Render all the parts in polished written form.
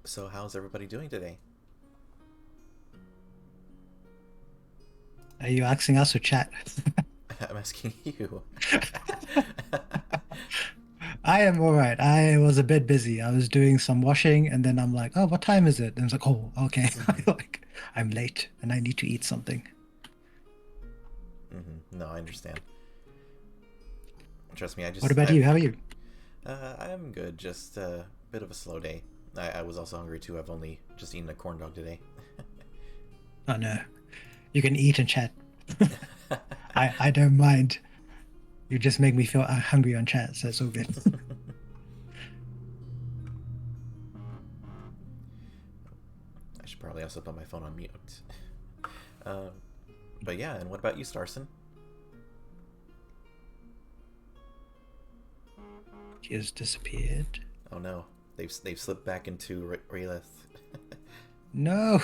So how's everybody doing today? Are you asking us or chat? I'm asking you. I am all right. I was a bit busy. I was doing some washing and then I'm like, oh, what time is it? And I was like, oh, okay. hmm Like, I'm late and I need to eat something. No, I understand. Trust me, What about you? How are you? I'm good. Just a bit of a slow day. I was also hungry too. I've only just eaten a corn dog today. Oh no, you can eat and chat. I don't mind. You just make me feel hungry on chat, so it's all good. I should probably also put my phone on mute. um, but yeah, and what about you, Starson? She has disappeared. Oh no, they've slipped back into Rayleigh. No,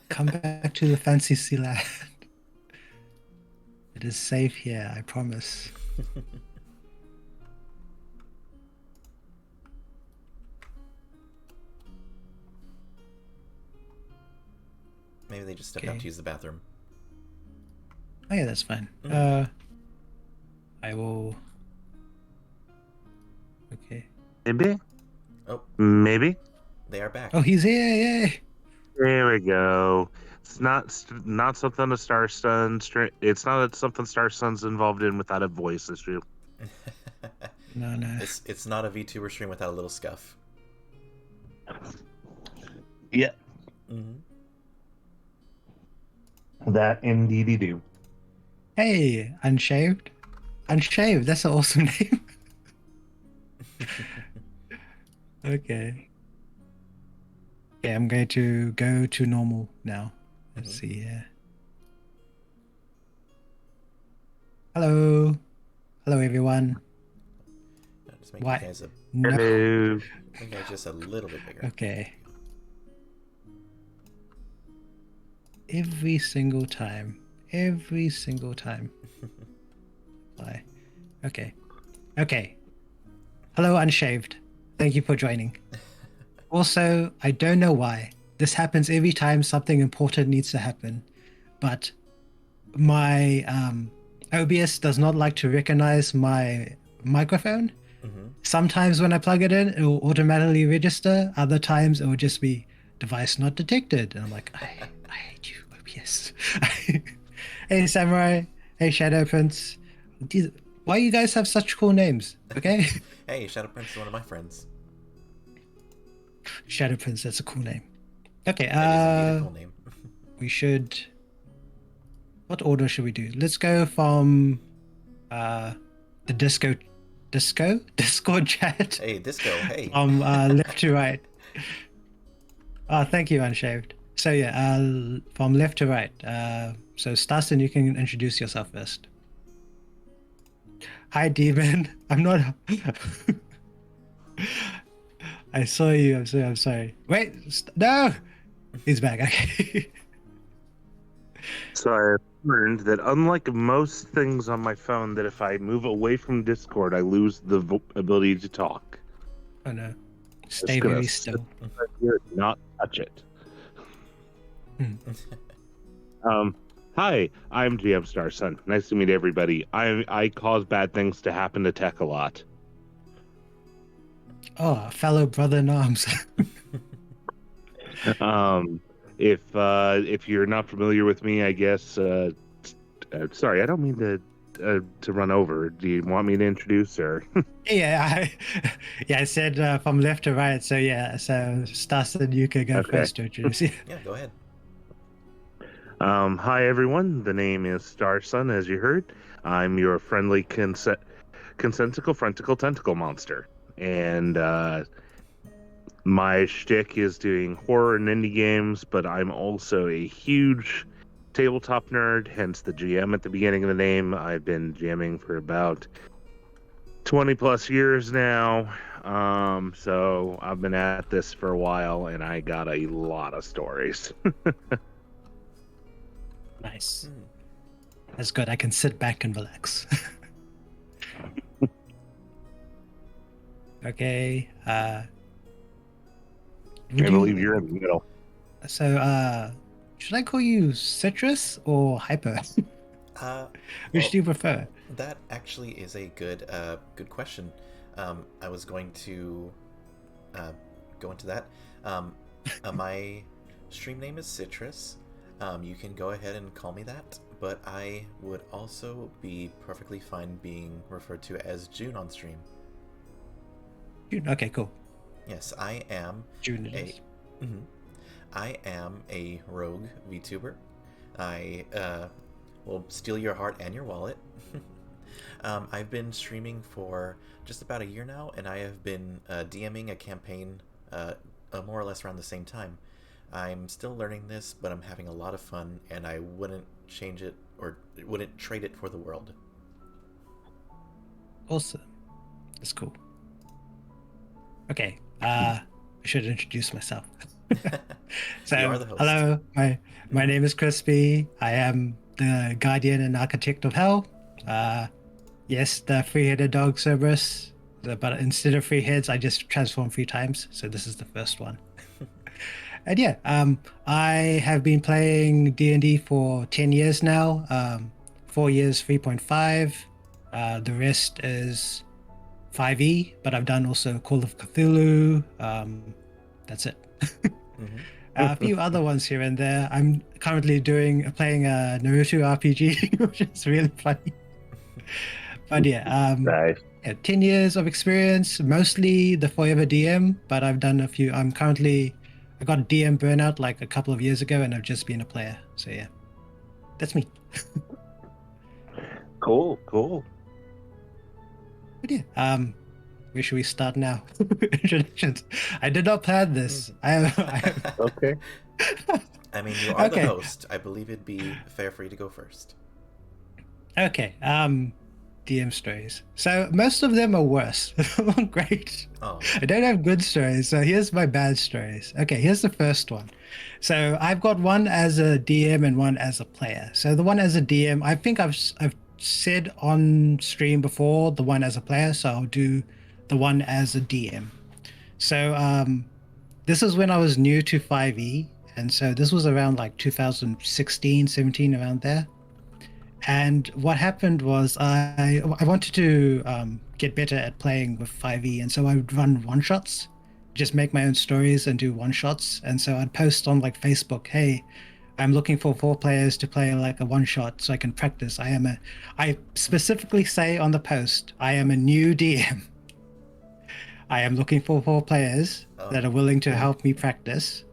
come back to the fancy sea land. It is safe here, I promise. Maybe they just stepped out to Okay. use the bathroom. Oh yeah, that's fine. Mm. I will. Okay. Maybe? Oh, Maybe? they are Oh, back. he's here! Yay! There we go. It's not something a Star Sun. It's not something Star Sun's involved in without a voice issue. No, no. It's not a VTuber stream without a little scuff. Yeah, Mm-hmm. that indeedy do. Hey, Unshaved. Unshaved, that's an awesome name. Okay. Okay, I'm going to go to normal now. Let's see here. Hello. Hello, everyone. Just make you Why? guys No. Hello. make you guys just a little bit bigger. Okay. Every single time. Every single time. Why? Okay. Okay. Hello, Unshaved. Thank you for joining. Also, I don't know why. This happens every time something important needs to happen, but my OBS does not like to recognize my microphone. Mm-hmm. Sometimes when I plug it in, it will automatically register. Other times it will just be device not detected. And I'm like, I hate you, OBS. Hey, Samurai. Hey, Shadow Prince. Why you guys have such cool names? Okay. Hey, Shadow Prince is one of my friends. Shadow Prince, that's a cool name. Okay, It is indeed a cool name. we should. What order should we do? Let's go from the Discord chat Hey, Disco, hey. from left to right. Thank you, Unshaved. So yeah, from left to right. So Stassen, you can introduce yourself first. Hi, Demon. I'm not. I saw you. I'm sorry. Wait, no. He's back. Okay. So I learned that unlike most things on my phone, that if I move away from Discord, I lose the ability to talk. Oh no. Stay Just gonna very sit still. right here and not touch it. Hi, I'm GM Star Sun. Nice to meet everybody. I cause bad things to happen to tech a lot. Oh, fellow brother in arms. If you're not familiar with me, I guess. Sorry, I don't mean to run over. Do you want me to introduce her? I said from left to right. So yeah, so Stassen, you can go Okay. first to introduce you. Yeah, go ahead. Hi everyone. The name is Star Sun, as you heard. I'm your friendly consensical frontical tentacle monster, and my shtick is doing horror and indie games, but I'm also a huge tabletop nerd, hence the GM at the beginning of the name. I've been GMing for about 20 plus years now. So I've been at this for a while and I got a lot of stories. Nice. Hmm. That's good. I can sit back and relax. Okay. I believe you're in the middle. So, should I call you Citrus or Hyper? Uh, Which well, do you prefer? that actually is a good question. I was going to go into that. My stream name is Citrus. You can go ahead and call me that, but I would also be perfectly fine being referred to as June on stream. June. Okay, cool. Yes, I am June it a. is. Mhm. I am a rogue VTuber. I will steal your heart and your wallet. I've been streaming for just about a year now, and I have been DMing a campaign more or less around the same time. I'm still learning this, but I'm having a lot of fun, and I wouldn't change it or wouldn't trade it for the world. Awesome. That's cool. Okay. I should introduce myself. So, You are the host. hello. My name is Crispy. I am the guardian and architect of hell. Yes, the three-headed dog Cerberus. But instead of 3 heads, I just transform 3 times. So this is the first one. And yeah, I have been playing D&D for 10 years now. 4 years 3.5. The rest is 5e, but I've done also Call of Cthulhu. That's it. Mhm. A few other ones here and there. I'm currently playing a Naruto RPG, which is really funny. But yeah, Nice. 10 years of experience, mostly the Forever DM, but I've done a few. I got DM burnout like a couple of years ago, and I've just been a player. So yeah, that's me. Cool. But yeah, where should we start now? Introductions. I did not plan this. Okay. I mean, you are Okay. the host. I believe it'd be fair for you to go first. Okay. DM stories. So most of them are worse. They're not great. Oh, I don't have good stories, so here's my bad stories. Okay, here's the first one. So I've got one as a DM and one as a player. So the one as a DM, I think I've said on stream before the one as a player, so I'll do the one as a DM. So this is when I was new to 5e, and so this was around like 2016, 17, around there. And what happened was I wanted to get better at playing with 5e, and so I would run one-shots, just make my own stories and do one-shots. And so I'd post on like Facebook, hey, I'm looking for 4 players to play like a one-shot so I can practice. I specifically say on the post, I am a new DM. I am looking for 4 players that are willing to help me practice.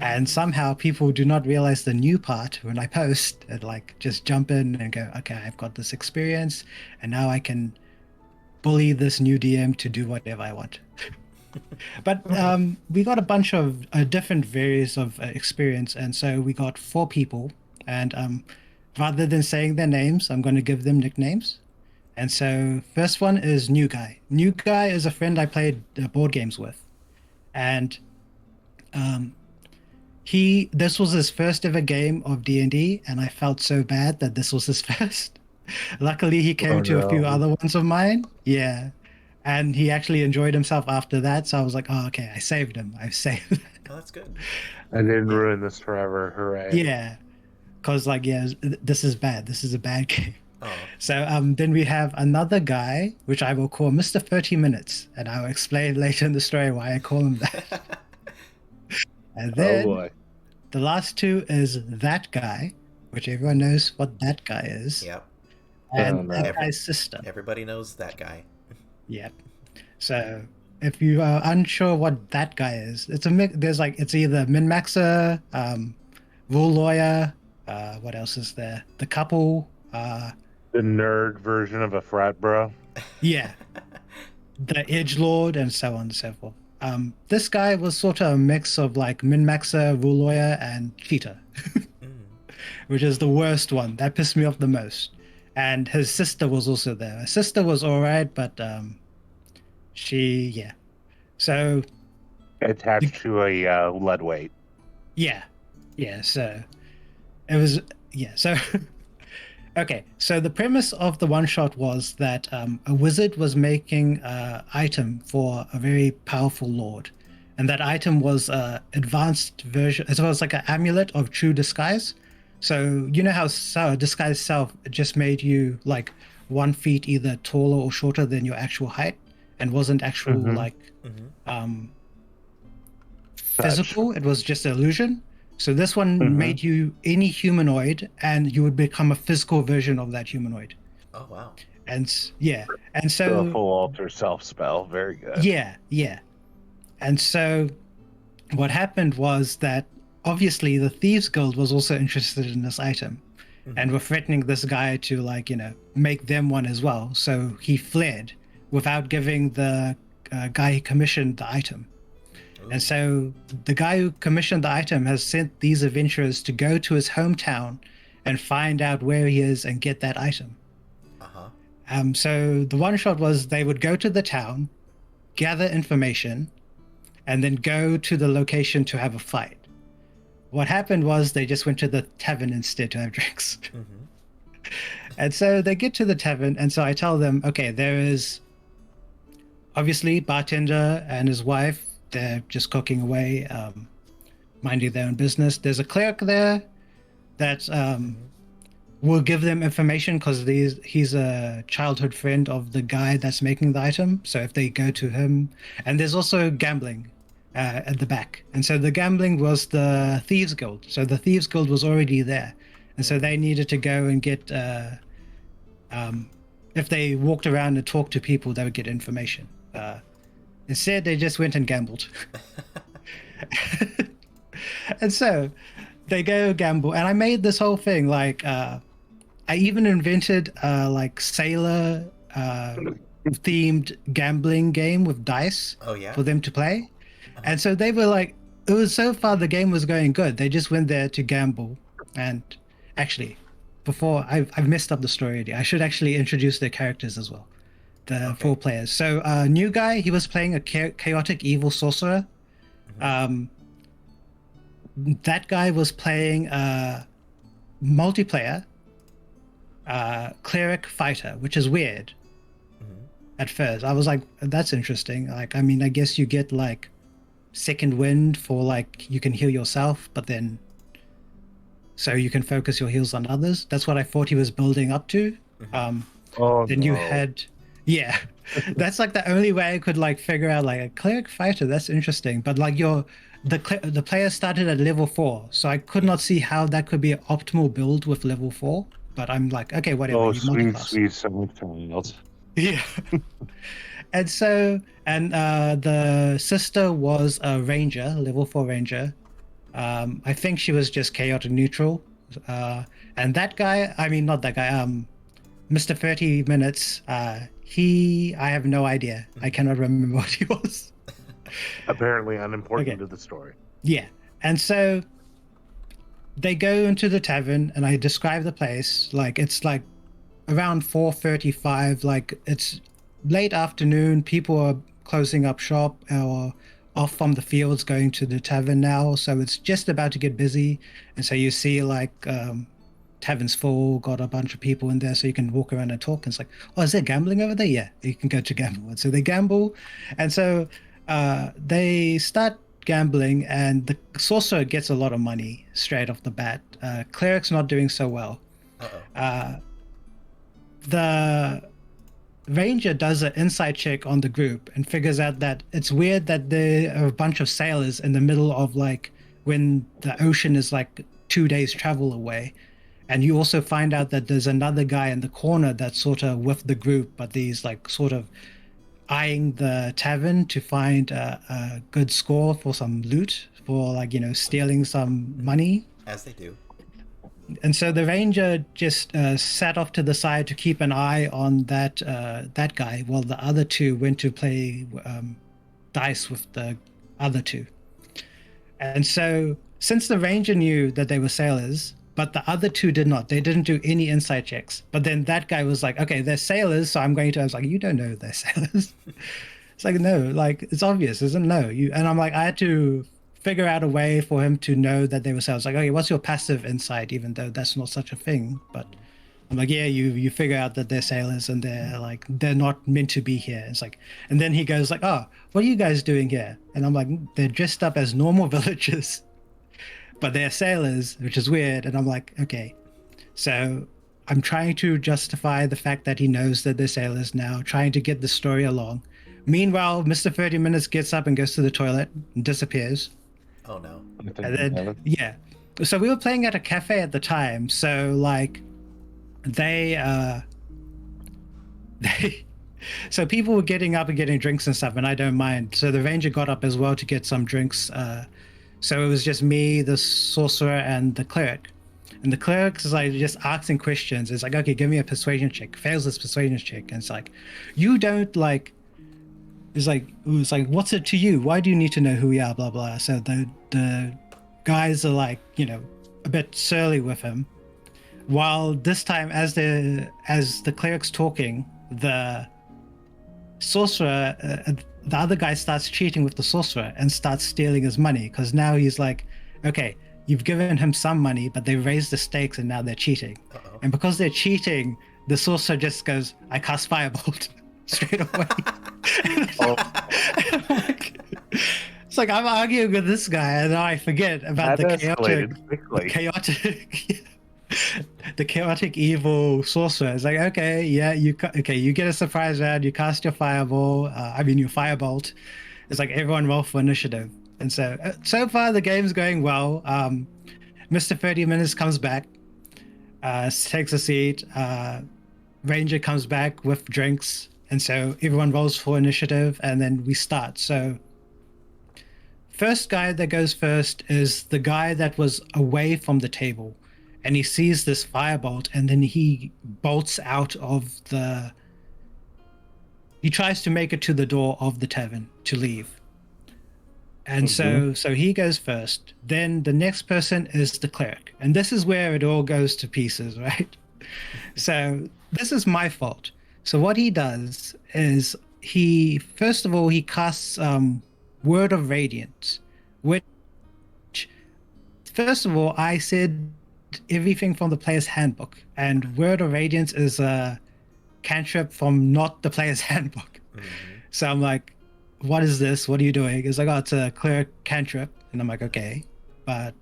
And somehow people do not realize the new part when I post and like just jump in and go, okay, I've got this experience and now I can bully this new DM to do whatever I want. But we got a bunch of different various of experience. And so we got 4 people, and rather than saying their names, I'm going to give them nicknames. And so first one is New Guy. New Guy is a friend I played board games with. And this was his first ever game of D&D, and I felt so bad that this was his first. Luckily, he came to a few other ones of mine. Yeah. And he actually enjoyed himself after that. So I was like, oh, okay, I saved him. I've saved him. oh, that's good. I didn't ruin this forever. Hooray. Yeah. Because, like, yeah, this is bad. This is a bad game. Oh, So then we have another guy, which I will call Mr. 30 Minutes. And I'll explain later in the story why I call him that. And then Oh boy. the last 2 is That Guy, which everyone knows what That Guy is. yep. And Oh, no. That Guy's sister. Everybody knows that guy. Yep. So if you are unsure what That Guy is, it's a mix. It's either min-maxer, rule lawyer. What else is there? The couple. The nerd version of a frat bro. Yeah. The edgelord, and so on and so forth. This guy was sort of a mix of like min-maxer, rule lawyer, and cheater, which is the worst one. That pissed me off the most. And his sister was also there. His sister was all right, but yeah. So Attached to a lead weight. yeah. So it was So okay. So the premise of the one shot was that a wizard was making an item for a very powerful lord, and that item was a advanced version, as well as like an amulet of true disguise. So you know how disguise self just made you like 1 feet either taller or shorter than your actual height, and wasn't actual Mhm. like Mm-hmm. physical. It was just an illusion. So this one Mhm. made you any humanoid, and you would become a physical version of that humanoid. Oh wow. Yeah, and The so full alter self spell. Very good. yeah, and so what happened was that obviously the Thieves Guild was also interested in this item, and Mhm. were threatening this guy to like make them one as well. So he fled without giving the guy who commissioned the item. Ooh. And so the guy who commissioned the item has sent these adventurers to go to his hometown and find out where he is and get that item. Uh-huh. So the one shot was they would go to the town, gather information, and then go to the location to have a fight. What happened was they just went to the tavern instead to have drinks. Mm-hmm. And so they get to the tavern, and so I tell them, okay, there is obviously bartender and his wife. They're just cooking away, minding their own business. There's a cleric there that will give them information because he's a childhood friend of the guy that's making the item. So if they go to him, and there's also gambling at the back. And so the gambling was the Thieves Guild. So the Thieves Guild was already there. And so they needed to go and get, if they walked around and talked to people, they would get information. Instead, they just went and gambled. And so they go gamble. And I made this whole thing like, I even invented like sailor themed gambling game with dice Oh yeah. for them to play. And so they were like, it was so far the game was going good. They just went there to gamble. And actually, before I've messed up the story already. I should actually introduce their characters as well. The 4 players. So new guy, he was playing a chaotic evil sorcerer. That guy was playing multiplayer cleric fighter, which is weird. At first, I was like, that's interesting. Like, I mean, I guess you get like second wind for like you can heal yourself, but then so you can focus your heals on others. That's what I thought he was building up to. Then you had that's like the only way I could like figure out like a cleric fighter. That's interesting, but like the player started at level 4, so I could not see how that could be an optimal build with level 4. But I'm like, okay, whatever. Oh, you sweet, multiclass. sweet child. Yeah. And so, and the sister was a ranger, level 4 ranger. I think she was just chaotic neutral. And that guy, I mean, not that guy, Mr. 30 Minutes, I have no idea. I cannot remember what he was. Apparently unimportant Okay. to the story. Yeah. And so they go into the tavern, and I describe the place. Like, it's like around 4:35, like it's late afternoon. People are closing up shop or off from the fields going to the tavern now. So it's just about to get busy. And so you see like tavern's full, got a bunch of people in there, so you can walk around and talk. And it's like, oh, is there gambling over there? Yeah, you can go to gamble. And so they gamble. And so they start gambling, and the sorcerer gets a lot of money straight off the bat. Cleric's not doing so well. The ranger does an insight check on the group and figures out that it's weird that there are a bunch of sailors in the middle of like when the ocean is like 2 days travel away. And you also find out that there's another guy in the corner that's sort of with the group, but he's like sort of eyeing the tavern to find a good score for some loot, for like, stealing some money. As they do. And so the ranger just sat off to the side to keep an eye on that guy, while the other 2 went to play dice with the other 2. And so since the ranger knew that they were sailors, but the other 2 did not, they didn't do any insight checks. But then that guy was like, okay, they're sailors, so I was like, you don't know they're sailors. It's like, no, like it's obvious, isn't it? No. And I'm like, I had to figure out a way for him to know that they were sailors. Like, okay, what's your passive insight, even though that's not such a thing, but I'm like, yeah, you figure out that they're sailors and they're not meant to be here. It's like, and then he goes like, oh, what are you guys doing here? And I'm like, they're dressed up as normal villagers, but they're sailors, which is weird. And I'm like, okay, so I'm trying to justify the fact that he knows that they're sailors now, trying to get the story along. Meanwhile, Mr. 30 Minutes gets up and goes to the toilet and disappears. Oh no. And then, yeah. So we were playing at a cafe at the time. So like they so people were getting up and getting drinks and stuff, and I don't mind. So the ranger got up as well to get some drinks. So it was just me, the sorcerer, and the cleric. And the cleric is like just asking questions. It's like, okay, give me a persuasion check. Fails this persuasion check. And it's like, you don't like, it's like, what's it to you? Why do you need to know who we are? Blah, blah. So the guys are like, you know, a bit surly with him. While this time, as the cleric's talking, the sorcerer, the other guy starts cheating with the sorcerer and starts stealing his money, because now he's like, okay, you've given him some money, but they raised the stakes and now they're cheating. Uh-oh. And because they're cheating, the sorcerer just goes, I cast Firebolt straight away. Oh. It's like I'm arguing with this guy and I forget about That the escalated quickly. the chaotic evil sorcerer. It's like, okay, yeah, you get a surprise round, you cast your fireball, your firebolt. It's like everyone roll for initiative. And so far the game's going well. Mr. 30 Minutes comes back, takes a seat. Ranger comes back with drinks, and so everyone rolls for initiative, and then we start. So first guy that goes first is the guy that was away from the table, and he sees this firebolt, and then he bolts out of the. He tries to make it to the door of the tavern to leave. And so he goes first. Then the next person is the cleric. And this is where it all goes to pieces, right? So this is my fault. So what he does is first of all, he casts Word of Radiance, which, first of all, I said everything from the player's handbook. And Word of Radiance is a cantrip from not the player's handbook. Mm-hmm. So I'm like, what is this? What are you doing? It's like, oh, it's a cleric cantrip. And I'm like, okay. But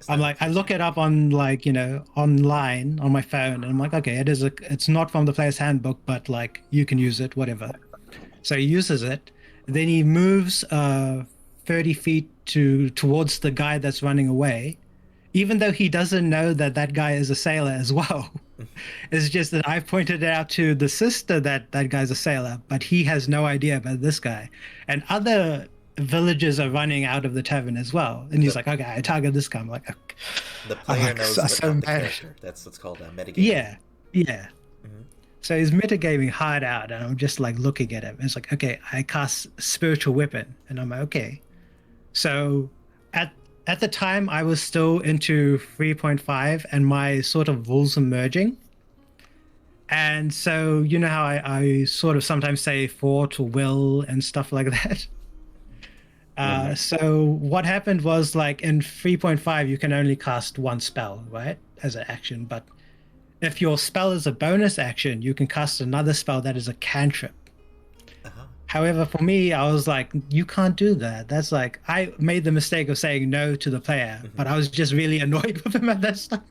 I'm like, I look it up on online on my phone, and I'm like, okay, it's not from the player's handbook, but like you can use it, whatever. So he uses it. Then he moves 30 feet towards the guy that's running away, even though he doesn't know that guy is a sailor as well. It's just that I pointed out to the sister that guy's a sailor, but he has no idea about this guy. And other villagers are running out of the tavern as well. And he's like, okay, I target this guy. I'm like, okay. The player knows the character. That's what's called metagaming. Yeah. Mm-hmm. So he's metagaming hard out, and I'm just like looking at him. And it's like, okay, I cast Spiritual Weapon, and I'm like, okay. So at the time, I was still into 3.5, and my sort of rules are merging. And so, you know how I sort of sometimes say fort or will and stuff like that? So what happened was, like, in 3.5, you can only cast one spell, right, as an action. But if your spell is a bonus action, you can cast another spell that is a cantrip. However, for me, I was like, you can't do that. That's like, I made the mistake of saying no to the player, but I was just really annoyed with him at that time.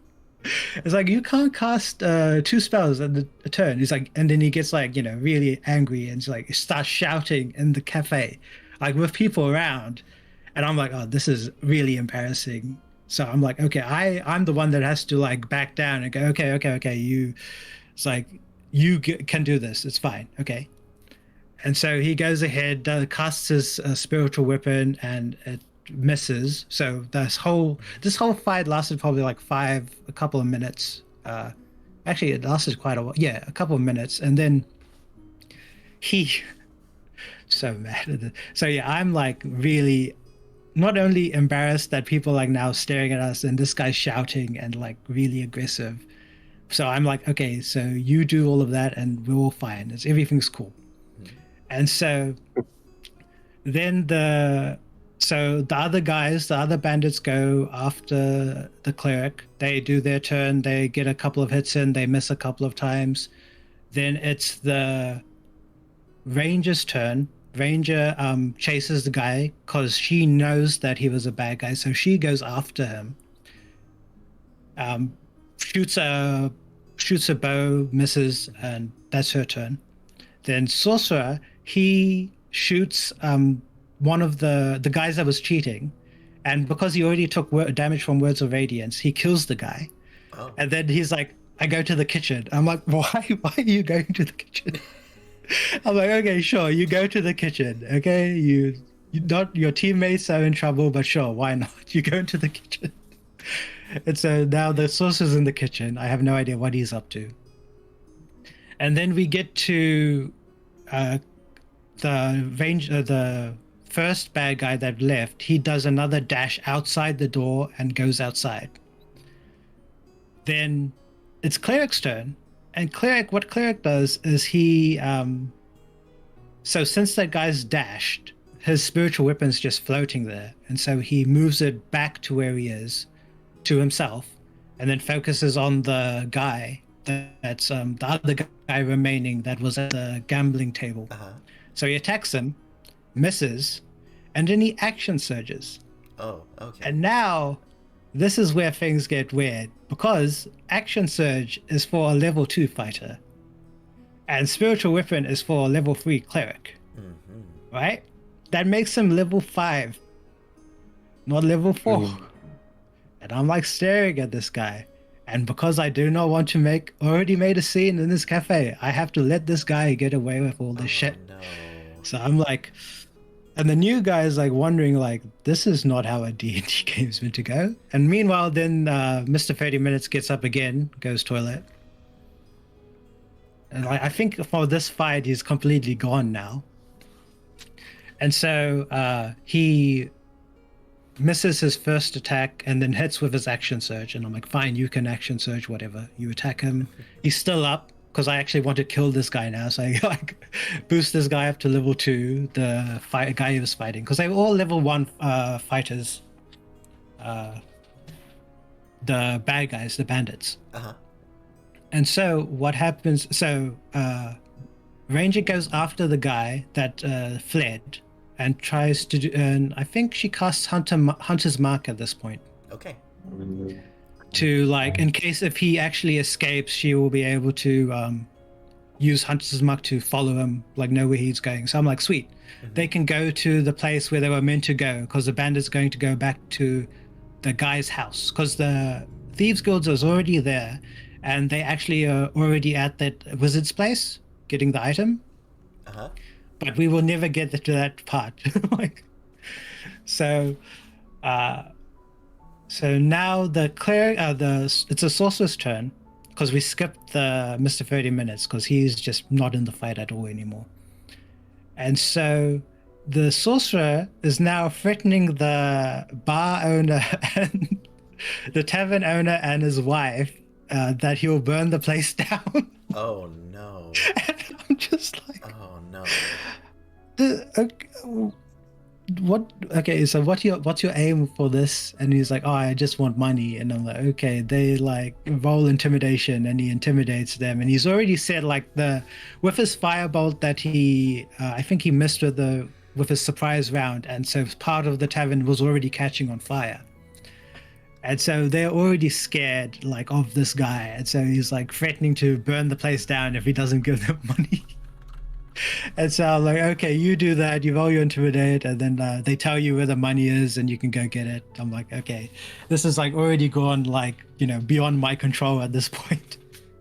It's like, you can't cast 2 spells at a turn. He's like, and then he gets like, really angry and like starts shouting in the cafe, like with people around. And I'm like, oh, this is really embarrassing. So I'm like, okay, I'm the one that has to like back down and go, okay. It's like, you can do this. It's fine. Okay. And so he goes ahead, casts his Spiritual Weapon, and it misses. So this whole fight lasted probably like a couple of minutes. Actually, it lasted quite a while. Yeah, a couple of minutes. And then so mad. So yeah, I'm like really not only embarrassed that people like now staring at us and this guy's shouting and like really aggressive. So I'm like, okay, so you do all of that and we're all fine. Everything's cool. And so then the So the other guys, the other bandits go after the cleric. They do their turn. They get a couple of hits in. They miss a couple of times. Then it's the ranger's turn. Ranger chases the guy because she knows that he was a bad guy, so she goes after him. Shoots a bow, misses, and that's her turn. Then sorcerer, he shoots one of the guys that was cheating, and because he already took damage from Words of Radiance, he kills the guy. Oh. And then he's like, I go to the kitchen. I'm like, why are you going to the kitchen? I'm like, okay, sure, you go to the kitchen. Okay, you not your teammates are in trouble, but sure, why not? You go into the kitchen. And so now the sorcerer's in the kitchen. I have no idea what he's up to. And then we get to the first bad guy that left. He does another dash outside the door and goes outside. Then it's cleric's turn, and what cleric does is he so since that guy's dashed, his spiritual weapon's just floating there, and so he moves it back to where he is, to himself, and then focuses on the guy that's the other guy remaining that was at the gambling table. So he attacks him, misses, and then he action surges. Oh, okay. And now this is where things get weird, because action surge is for a level 2 fighter and spiritual weapon is for a level 3 cleric. Right? That makes him level 5, not level 4. And I'm like staring at this guy, and because I do not want to already made a scene in this cafe, I have to let this guy get away with all this shit. No. So I'm like, and the new guy is like wondering, like, this is not how a D&D game's meant to go. And meanwhile, then Mr. 30 Minutes gets up again, goes toilet. And I think for this fight, he's completely gone now. And so he misses his first attack and then hits with his action surge. And I'm like, fine, you can action surge, whatever. You attack him. He's still up, because I actually want to kill this guy now. So I like boost this guy up to level 2, the guy he was fighting. Because they were all level 1 fighters. The bad guys, the bandits. And so what happens, Ranger goes after the guy that fled and tries to do, and I think she casts Hunter's Mark at this point. Okay. To, like, in case if he actually escapes, she will be able to use Hunter's Mark to follow him, like know where he's going. So I'm like, sweet. They can go to the place where they were meant to go, because the bandit's going to go back to the guy's house, because the Thieves Guild is already there, and they actually are already at that wizard's place getting the item. But we will never get to that part. Like, so now the it's a sorcerer's turn, because we skipped the Mr. 30 Minutes because he's just not in the fight at all anymore. And so the sorcerer is now threatening the bar owner and the tavern owner and his wife that he'll burn the place down. Oh no. And I'm just like, oh no. So what's your aim for this? And he's like, oh, I just want money. And I'm like, okay. They like roll intimidation, and he intimidates them. And he's already said, like, with his firebolt that he I think he missed with his surprise round, and so part of the tavern was already catching on fire. And so they're already scared, like, of this guy. And so he's like threatening to burn the place down if he doesn't give them money. And so I'm like, okay, you do that, you roll your intimidate, and then they tell you where the money is and you can go get it. I'm like, okay, this is like already gone, like, beyond my control at this point.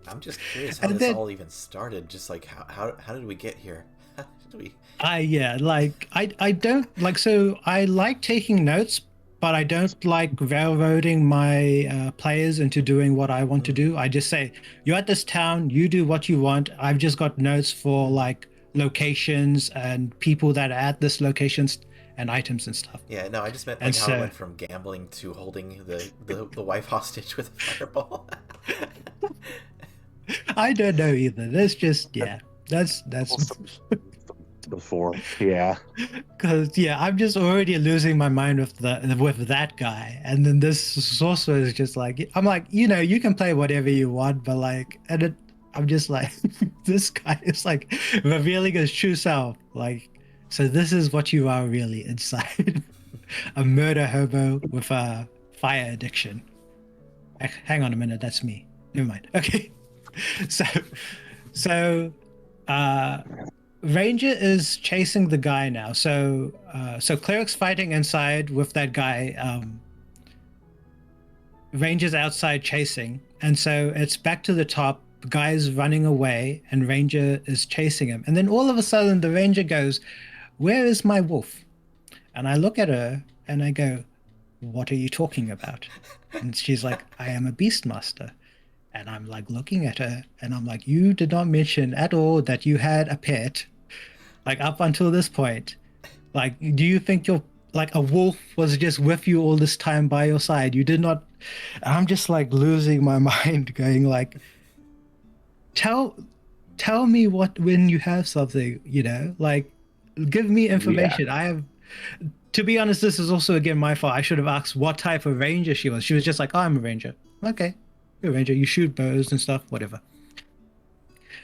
I'm just curious how this all even started. Just like, how did we get here? How did we... I don't like, so I like taking notes, but I don't like railroading my players into doing what I want to do. I just say, you're at this town, you do what you want. I've just got notes for, like, locations and people that are at this locations and items and stuff. Yeah, no, I just meant like how it went from gambling to holding the wife hostage with a fireball. I don't know either. That's just, yeah. That's before. Yeah. Because I'm just already losing my mind with that guy, and then this sorcerer is just like, I'm like, you can play whatever you want, but like, I'm just like, this guy is like revealing his true self. Like, so this is what you are really inside, a murder hobo with a fire addiction. Hang on a minute, that's me. Never mind. Okay, so, so, Ranger is chasing the guy now. So Cleric's fighting inside with that guy. Ranger's outside chasing, and so it's back to the top. The guy's running away, and Ranger is chasing him. And then all of a sudden, the Ranger goes, "Where is my wolf?" And I look at her and I go, "What are you talking about?" And she's like, "I am a Beastmaster." And I'm like looking at her and I'm like, "You did not mention at all that you had a pet, like up until this point. Like, do you think you're like a wolf was just with you all this time by your side? You did not." And I'm just like losing my mind, going like, tell me when you have something, like give me information. I have, to be honest, this is also again my fault. I should have asked what type of ranger she was. She was just like, "Oh, I'm a ranger." Okay, you're a ranger. You shoot bows and stuff, whatever.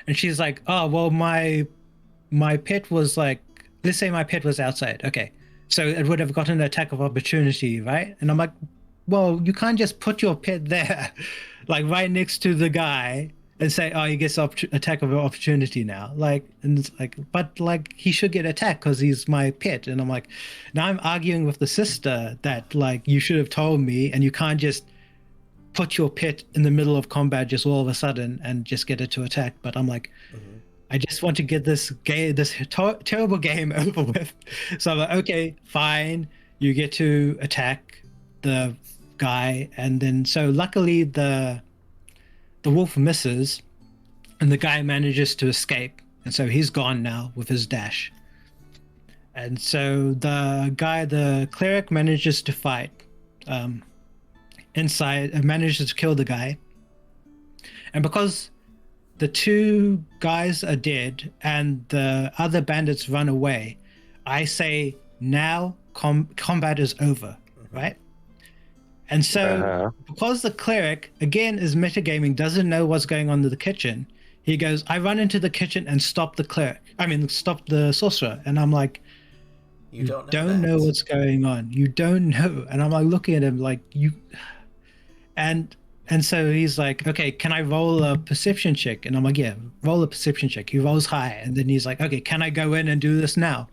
And she's like, "Oh, well, my pet was like, let's say my pet was outside. Okay, so it would have gotten an attack of opportunity, right?" And I'm like, "Well, you can't just put your pet there, like right next to the guy, and say, oh, he gets attack of opportunity now." Like, and it's like, but like he should get attacked because he's my pet. And I'm like, now I'm arguing with the sister that like you should have told me, and you can't just put your pet in the middle of combat just all of a sudden and just get it to attack. But I'm like, I just want to get this terrible game over with. So I'm like, okay, fine, you get to attack the guy, and then so luckily the wolf misses, and the guy manages to escape, and so he's gone now with his dash. And so the cleric manages to fight inside and manages to kill the guy. And because the two guys are dead and the other bandits run away, I say now combat is over, right? And so because the cleric, again, is metagaming, doesn't know what's going on in the kitchen, he goes, "I run into the kitchen and stop the sorcerer." And I'm like, you don't know what's going on. You don't know. And I'm like looking at him like, you... And so he's like, "Okay, can I roll a perception check?" And I'm like, "Yeah, roll a perception check." He rolls high, and then he's like, "Okay, can I go in and do this now?"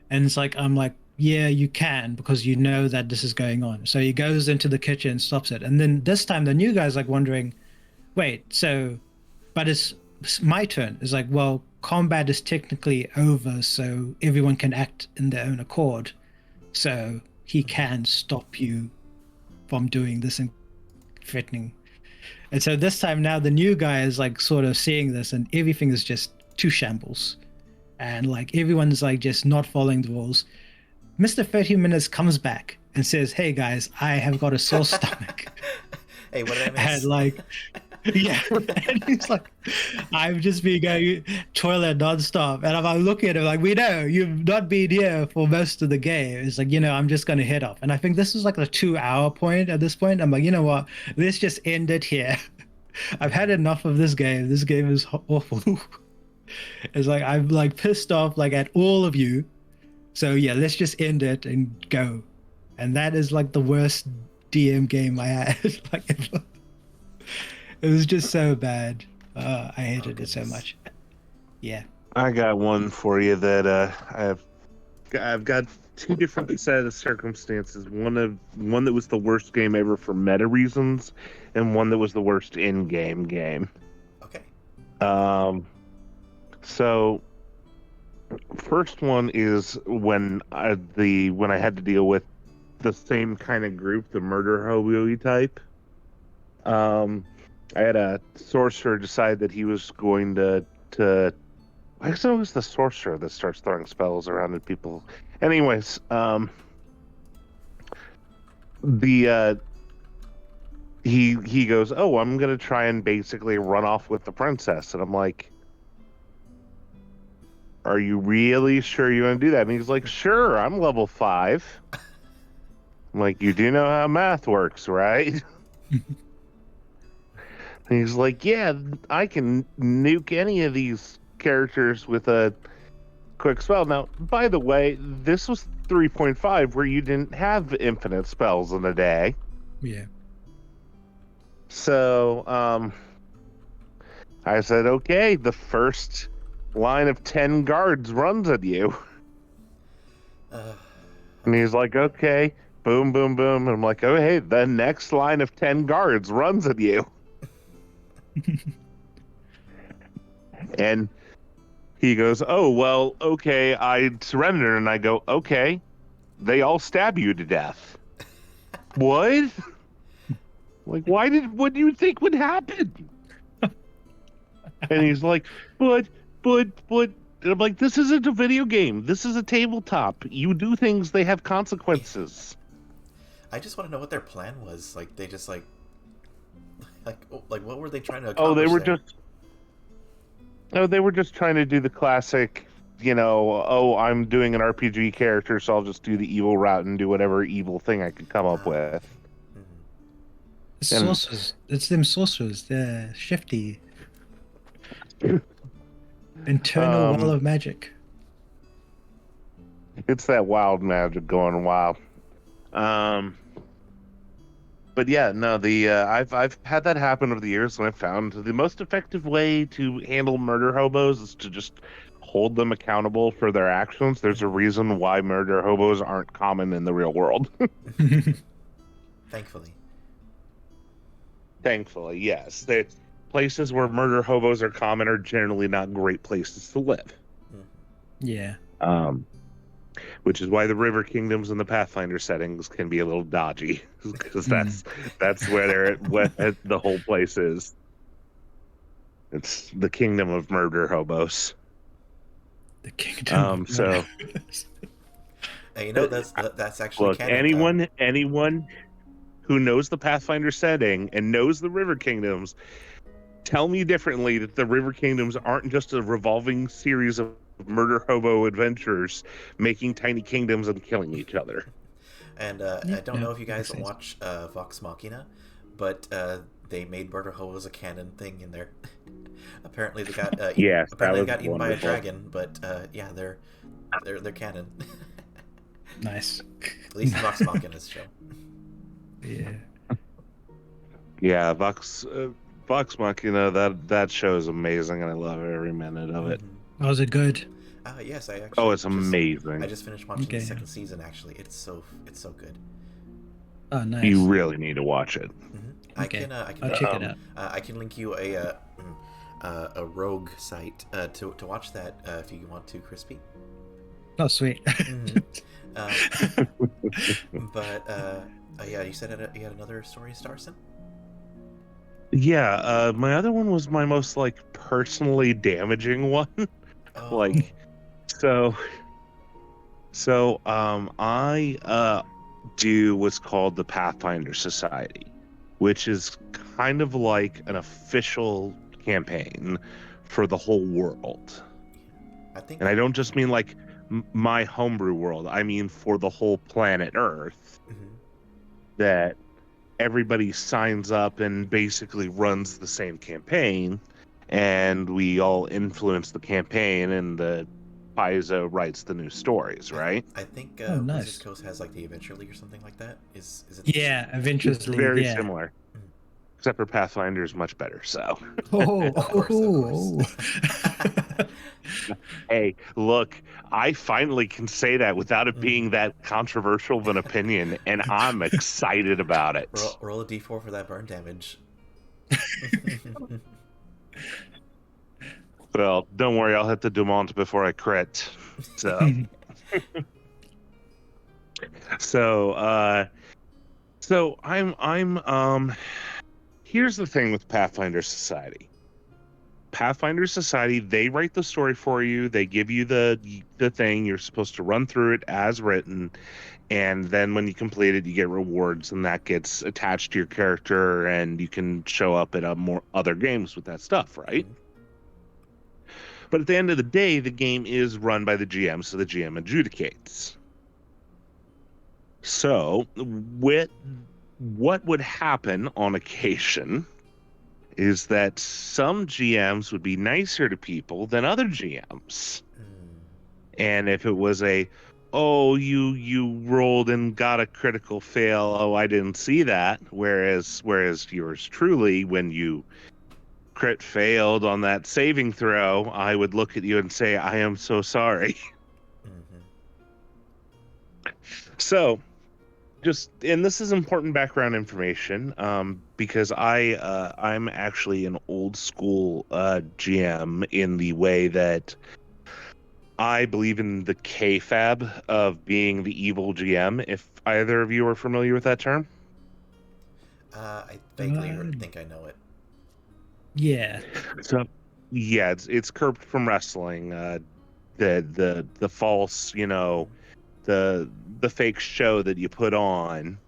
And it's like, I'm like, "Yeah, you can, because you know that this is going on." So he goes into the kitchen and stops it. And then this time the new guy's like wondering, wait, so, but it's my turn. It's like, well, combat is technically over, so everyone can act in their own accord. So he can stop you from doing this and threatening. And so this time now the new guy is like sort of seeing this, and everything is just two shambles. And like everyone's like just not following the rules. Mr. 30 Minutes comes back and says, "Hey guys, I have got a sore stomach." Hey, what did I miss? And like, yeah, and he's like, "I've just been going toilet nonstop." And I'm like looking at him like, "We know you've not been here for most of the game." It's like, I'm just going to head off. And I think this is like the 2-hour point at this point. I'm like, you know what? Let's just end it here. I've had enough of this game. This game is awful. It's like, I'm like pissed off like at all of you. So yeah, let's just end it and go. And that is like the worst DM game I had like ever. It was just so bad. I hated it so much. Yeah. I got one for you that I've got two different set of circumstances. One that was the worst game ever for meta reasons, and one that was the worst in-game game. Okay. So first one is when I had to deal with the same kind of group, the murder hobo type. I had a sorcerer decide that he was going to I guess it was the sorcerer that starts throwing spells around at people. Anyways, he goes, "Oh, I'm gonna try and basically run off with the princess," and I'm like, are you really sure you want to do that? And he's like, sure, I'm level 5. I'm like, you do know how math works, right? And he's like, yeah, I can nuke any of these characters with a quick spell. Now, by the way, this was 3.5 where you didn't have infinite spells in a day. Yeah. So, I said, okay, the first line of 10 guards runs at you. And he's like, okay, boom, boom, boom. And I'm like, oh, hey, the next line of 10 guards runs at you. And he goes, oh, well, okay, I surrender. And I go, okay, they all stab you to death. What? Like, what do you think would happen? And he's like, but. And I'm like, this isn't a video game. This is a tabletop. You do things, they have consequences. I just want to know what their plan was. Like, they just like what were they trying to Oh, accomplish? they were just trying to do the classic, I'm doing an RPG character, so I'll just do the evil route and do whatever evil thing I could come up with. Sorcerers. It's them sorcerers. They're shifty. Internal wall of magic. It's that wild magic going wild. But yeah, no, I've had that happen over the years, and I've found the most effective way to handle murder hobos is to just hold them accountable for their actions. There's a reason why murder hobos aren't common in the real world. Thankfully. Thankfully, yes. The places where murder hobos are common are generally not great places to live. Yeah. Which is why the River Kingdoms and the Pathfinder settings can be a little dodgy, because that's where the whole place is. It's the kingdom of murder hobos. The kingdom. So, Hey, that's actually look, canon, anyone who knows the Pathfinder setting and knows the River Kingdoms, tell me differently that the River Kingdoms aren't just a revolving series of murder hobo adventurers making tiny kingdoms and killing each other. And I don't know if you guys watch Vox Machina, but they made murder hobos a canon thing in there. Apparently they got eaten by a dragon, but yeah, they're canon. Nice. At least Vox Machina's show. Yeah. Yeah, Vox Machina, that show is amazing, and I love every minute of it. Oh, is it good? Yes, I actually. Oh, it's amazing. I just finished watching the second season. Actually, it's so good. Oh, nice. You really need to watch it. Mm-hmm. Okay. I'll check it out. I can link you a rogue site to watch that if you want to, Crispy. Oh, sweet. Mm-hmm. But yeah, you said you had another story, Starson? Yeah, my other one was my most personally damaging one. Oh. I do what's called the Pathfinder Society, which is kind of like an official campaign for the whole world. And I don't just mean my homebrew world. I mean for the whole planet Earth. Mm-hmm. That everybody signs up and basically runs the same campaign, and we all influence the campaign, and the Paizo writes the new stories, right? I think nice. Wizard Coast has the Adventure League or something like that. Is it? Yeah, Adventure League. It's very similar. Except for Pathfinder is much better, so. Of course. Hey, look, I finally can say that without it being that controversial of an opinion, and I'm excited about it. Roll a d4 for that burn damage. Well, don't worry, I'll hit the Dumont before I crit. So, so I'm here's the thing with Pathfinder Society. Pathfinder Society, they write the story for you. They give you the thing. You're supposed to run through it as written, and then when you complete it, you get rewards, and that gets attached to your character, and you can show up at more other games with that stuff, right? But at the end of the day, the game is run by the GM, so the GM adjudicates. So, what would happen on occasion is that some GMs would be nicer to people than other GMs. And if it was oh, you rolled and got a critical fail, oh, I didn't see that. Whereas yours truly, when you crit failed on that saving throw, I would look at you and say, I am so sorry. So, and this is important background information, because I'm actually an old school GM in the way that I believe in the KFAB of being the evil GM. If either of you are familiar with that term, I vaguely think I know it. Yeah. So, yeah, it's curbed from wrestling. The false, the fake show that you put on.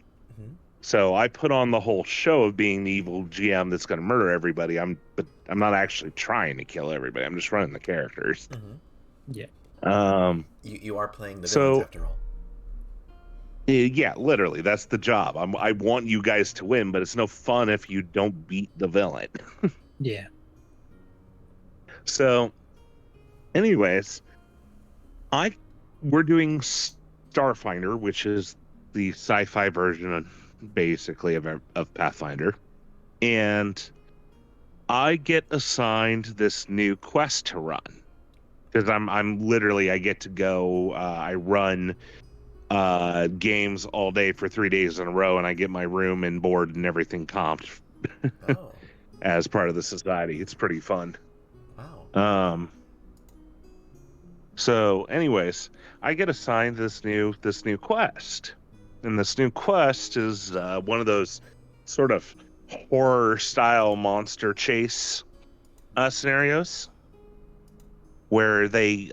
So I put on the whole show of being the evil GM that's going to murder everybody. But I'm not actually trying to kill everybody. I'm just running the characters. Yeah. You are playing the villains after all. Yeah, literally, that's the job. I want you guys to win, but it's no fun if you don't beat the villain. Yeah. So, anyways, we're doing Starfinder, which is the sci-fi version basically of Pathfinder, and I get assigned this new quest to run because I'm literally, I get to go. I run games all day for 3 days in a row, and I get my room and board and everything comped as part of the society. It's pretty fun. Wow. So anyways, I get assigned this new quest, and this new quest is one of those sort of horror style monster chase scenarios where they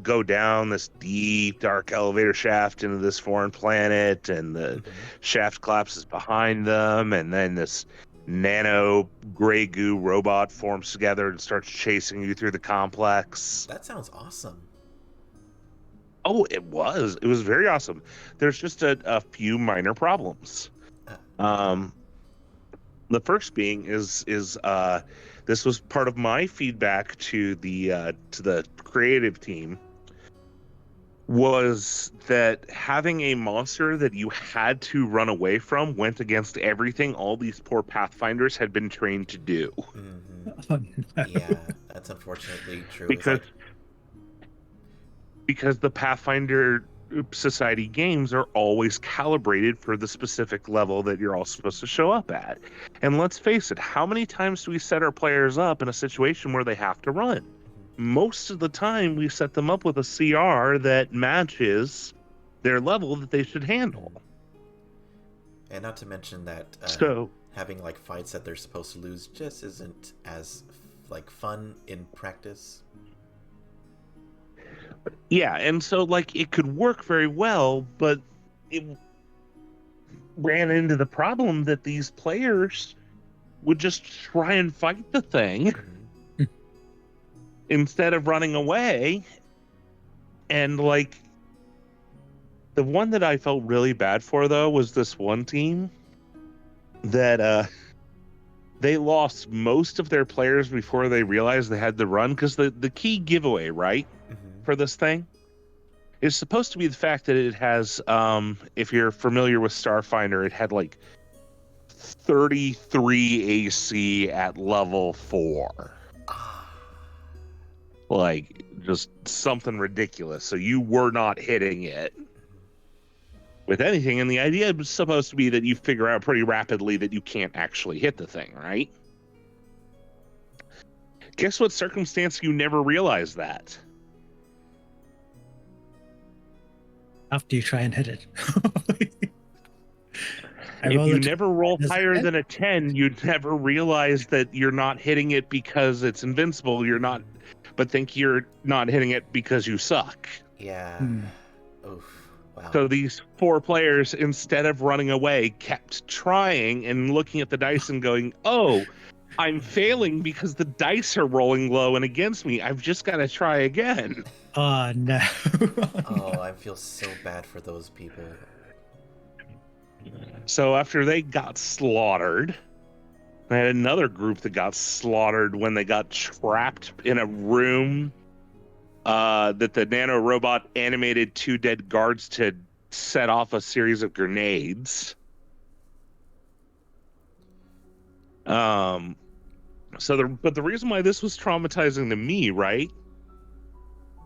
go down this deep, dark elevator shaft into this foreign planet, and the shaft collapses behind them, and then this nano gray goo robot forms together and starts chasing you through the complex. That sounds awesome. Oh, it was very awesome. There's just a few minor problems. The first being is this was part of my feedback to the creative team, was that having a monster that you had to run away from went against everything all these poor Pathfinders had been trained to do. Oh, no. Yeah, that's unfortunately true. Because the Pathfinder Society games are always calibrated for the specific level that you're all supposed to show up at. And let's face it, how many times do we set our players up in a situation where they have to run? Most of the time, we set them up with a CR that matches their level that they should handle. And not to mention that having like fights that they're supposed to lose just isn't as like fun in practice. Yeah, and so like it could work very well, but it ran into the problem that these players would just try and fight the thing instead of running away. And like the one that I felt really bad for though was this one team that they lost most of their players before they realized they had to run, because the key giveaway, right, for this thing is supposed to be the fact that it has, if you're familiar with Starfinder, it had like 33 AC at level 4. Like, just something ridiculous. So you were not hitting it with anything, and the idea was supposed to be that you figure out pretty rapidly that you can't actually hit the thing, right? Guess what circumstance you never realized that? After you try and hit it. If you never roll higher than a 10, you'd never realize that you're not hitting it because it's invincible. You're not, but think you're not hitting it because you suck. Yeah. Oof. Wow. So these 4 players, instead of running away, kept trying and looking at the dice and going, oh, I'm failing because the dice are rolling low and against me. I've just got to try again. Oh no. Oh, I feel so bad for those people. So after they got slaughtered, I had another group that got slaughtered when they got trapped in a room that the nano robot animated 2 dead guards to set off a series of grenades. But the reason why this was traumatizing to me, right,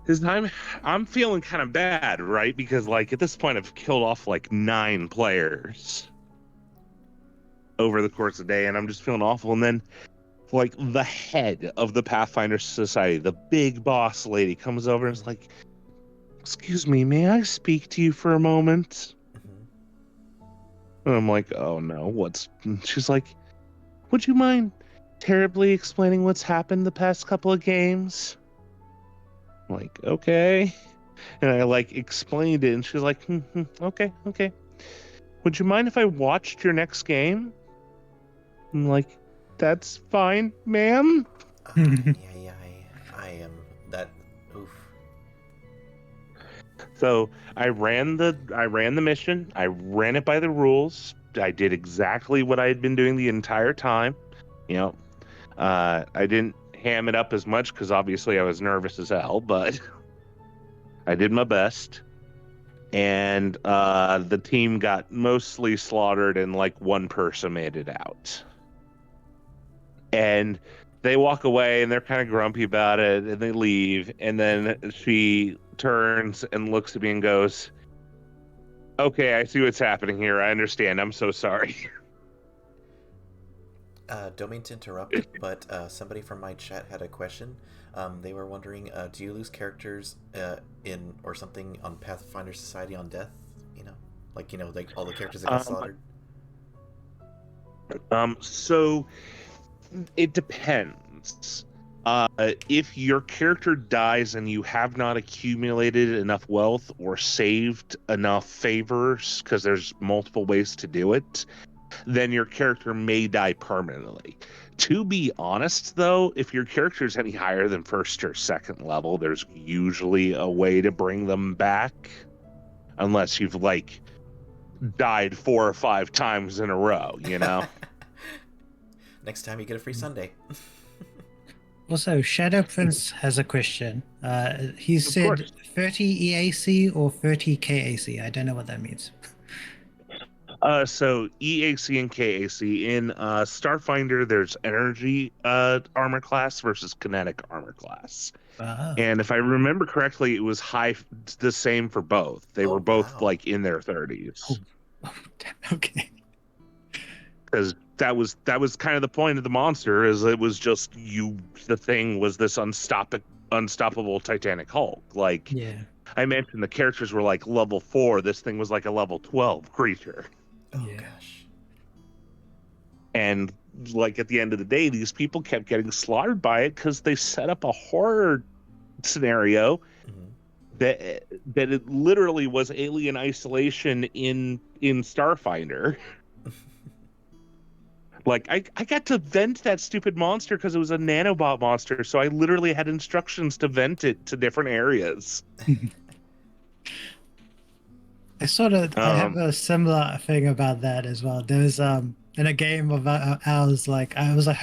is I'm feeling kind of bad, right? Because like at this point I've killed off like 9 players over the course of the day, and I'm just feeling awful. And then like the head of the Pathfinder Society, the big boss lady, comes over and is like, "Excuse me, may I speak to you for a moment?" And I'm like, "Oh no, she's like, "Would you mind terribly explaining what's happened the past couple of games?" I'm like, "Okay." And I like explained it, and she's like, "Okay. Would you mind if I watched your next game?" I'm like, "That's fine, ma'am." Yeah, I am that. Oof. So I ran the mission. I ran it by the rules. I did exactly what I had been doing the entire time. You know, I didn't ham it up as much because obviously I was nervous as hell, but I did my best. And the team got mostly slaughtered, and like 1 person made it out. And they walk away and they're kind of grumpy about it, and they leave. And then she turns and looks at me and goes, "Okay, I see what's happening here. I understand. I'm so sorry." Don't mean to interrupt, but somebody from my chat had a question. They were wondering, do you lose characters in or something on Pathfinder Society on death? Like all the characters that got slaughtered. So it depends. If your character dies and you have not accumulated enough wealth or saved enough favors, because there's multiple ways to do it, then your character may die permanently. To be honest, though, if your character is any higher than 1st or 2nd level, there's usually a way to bring them back, unless you've like died 4 or 5 times in a row, you know. Next time you get a free Sunday. Also, Shadow Prince has a question. He Of said course. 30 EAC or 30 KAC. I don't know what that means. So EAC and KAC. In Starfinder, there's energy armor class versus kinetic armor class. Wow. And if I remember correctly, it was the same for both. They were both wow. like in their 30s. Oh, okay. Because that was kind of the point of the monster, is it was just the thing was this unstoppable Titanic Hulk. Like, Yeah. I mentioned the characters were like level 4. This thing was like a level 12 creature. Oh Yeah. gosh. And like at the end of the day, these people kept getting slaughtered by it because they set up a horror scenario that it literally was alien isolation in Starfinder. Like I got to vent that stupid monster because it was a nanobot monster, so I literally had instructions to vent it to different areas. I have a similar thing about that as well. There's in a game of ours, like it was a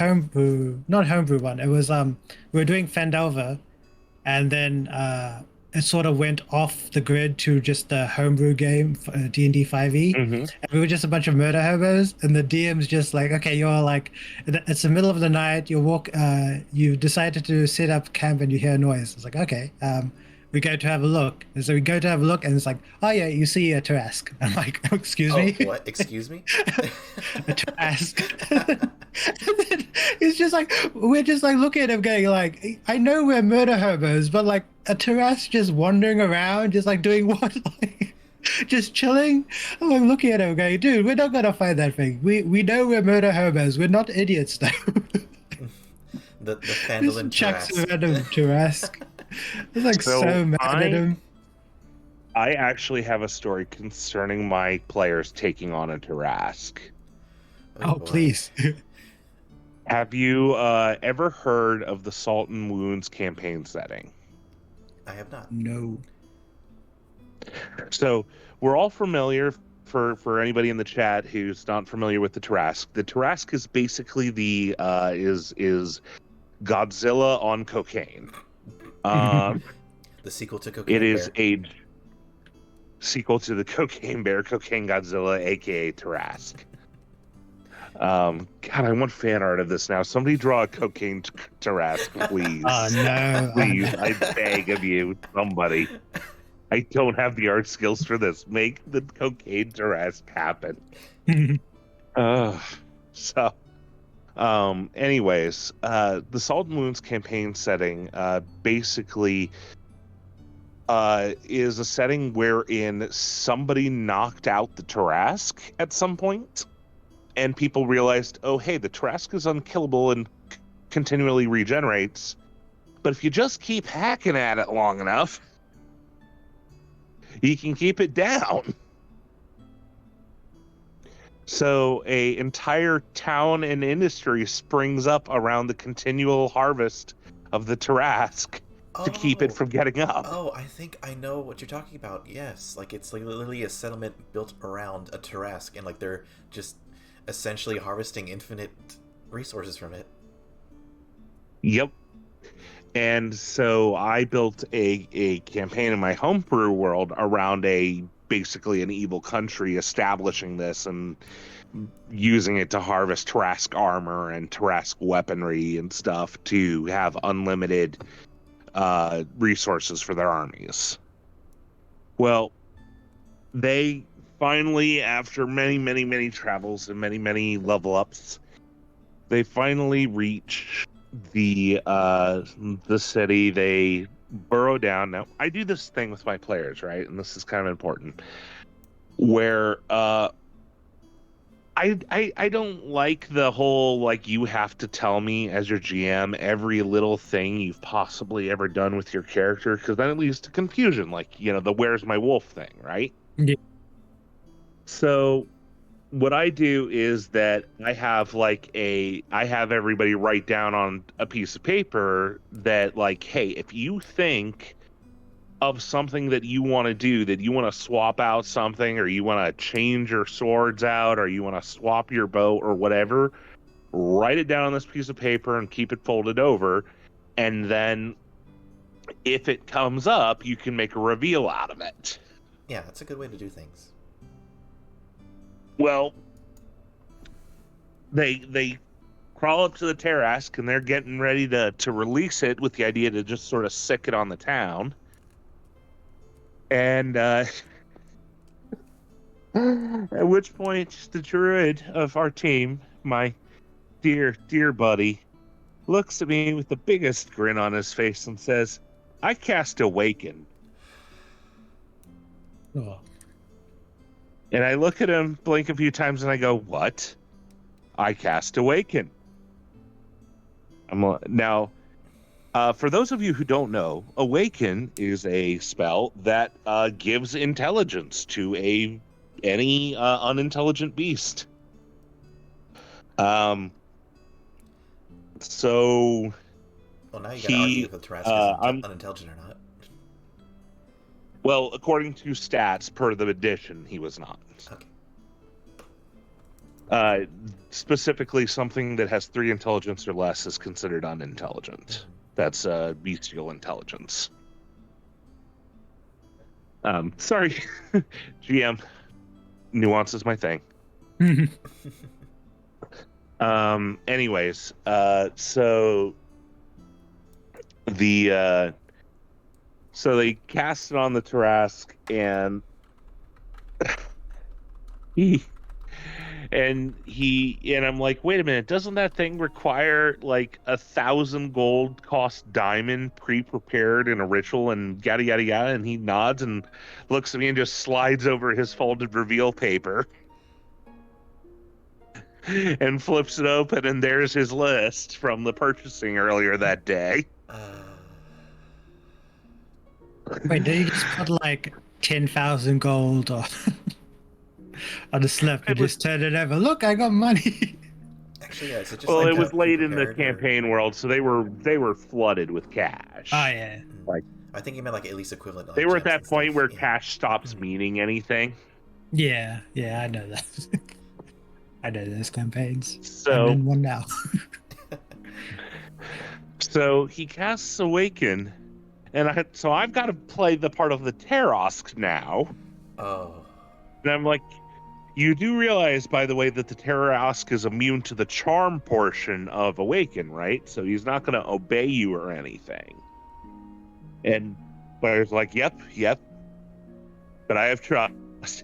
not homebrew one. It was we were doing Fandelver, and then it sort of went off the grid to just the homebrew game, D&D 5e. And we were just a bunch of murder hobos, and the DM's just like, okay, you're like, it's the middle of the night. You decided to set up camp, and you hear a noise. It's like, okay, we go to have a look. And so we go to have a look, and it's like, oh yeah, you see a Tarrasque. I'm like, oh, excuse me? What? Excuse me? A Tarrasque. And then it's just like, we're just like looking at him going like, I know we're murder hobos, but like a Tarrasque just wandering around, just like doing what? Like, just chilling? I'm like looking at him going, dude, we're not going to find that thing. We know we're murder hobos. We're not idiots though. the Phandalin chucks a Tarrasque. random Tarrasque. It's like so mad at him. I actually have a story concerning my players taking on a Tarrasque. Oh, boy. please. Have you ever heard of the Salt and Wounds campaign setting? I have not. No. So we're all familiar, for anybody in the chat who's not familiar with the Tarrasque. The Tarrasque is basically the is Godzilla on cocaine. The sequel to Cocaine It is Bear. a sequel to the Cocaine Bear, Cocaine Godzilla, aka Tarrasque. God, I want fan art of this now. Somebody draw a cocaine Tarrasque, please. Oh no. Please, I beg of you, somebody. I don't have the art skills for this. Make the cocaine Tarrasque happen. So, anyways, the Salt and Wounds campaign setting basically is a setting wherein somebody knocked out the Tarrasque at some point, and people realized, oh, hey, the Tarrasque is unkillable and continually regenerates, but if you just keep hacking at it long enough, you can keep it down. So a entire town and industry springs up around the continual harvest of the Tarrasque to keep it from getting up. Oh, I think I know what you're talking about. Yes, like it's like literally a settlement built around a Tarrasque, and like they're just essentially harvesting infinite resources from it. Yep. And so I built a campaign in my homebrew world around basically an evil country establishing this and using it to harvest Tarrasque armor and Tarrasque weaponry and stuff to have unlimited resources for their armies. Well, they finally, after many travels and many level ups, they finally reach the city. They burrow down. Now, I do this thing with my players, right? And this is kind of important, where I don't like the whole, like, you have to tell me as your GM every little thing you've possibly ever done with your character, because then it leads to confusion, like, you know, the where's my wolf thing, right? Yeah. So what I do is that I have everybody write down on a piece of paper that, like, hey, if you think of something that you want to do, that you want to swap out something, or you want to change your swords out, or you want to swap your bow or whatever, write it down on this piece of paper and keep it folded over. And then if it comes up, you can make a reveal out of it. Yeah, that's a good way to do things. Well, they crawl up to the Tarrasque, and they're getting ready to release it with the idea to just sort of sick it on the town. And at which point the druid of our team, my dear buddy, looks at me with the biggest grin on his face and says, I cast Awaken. Oh. And I look at him, blink a few times, and I go, what? I cast Awaken. Now, for those of you who don't know, Awaken is a spell that gives intelligence to any unintelligent beast. So... Well, now you gotta argue if the Tarrasque is unintelligent or not. Well, according to stats per the edition, he was not. Okay. Specifically, something that has 3 intelligence or less is considered unintelligent. That's bestial intelligence. Sorry, GM. Nuance is my thing. Anyways, so they cast it on the Tarrasque, and I'm like, wait a minute, doesn't that thing require like 1,000 gold cost diamond pre-prepared in a ritual and yada yada yada? And he nods and looks at me and just slides over his folded reveal paper and flips it open, and there's his list from the purchasing earlier that day. Wait, did you just put like 10,000 gold or on the slip and just turn it over? Look, I got money. Actually, yeah. Is it just Well, like it was late in the pre-prepared, or- campaign world, so they were flooded with cash. Oh yeah. Like I think you meant like at least equivalent to they like were at gems that and point stuff. where Yeah. cash stops meaning anything. Yeah, I know that. I know those campaigns. I'm So in one now. so he casts Awaken, and I've got to play the part of the Terosk now. Oh. And I'm like, you do realize, by the way, that the Terosk is immune to the charm portion of Awaken, right? So he's not going to obey you or anything. And Blair's like, yep, but I have trust.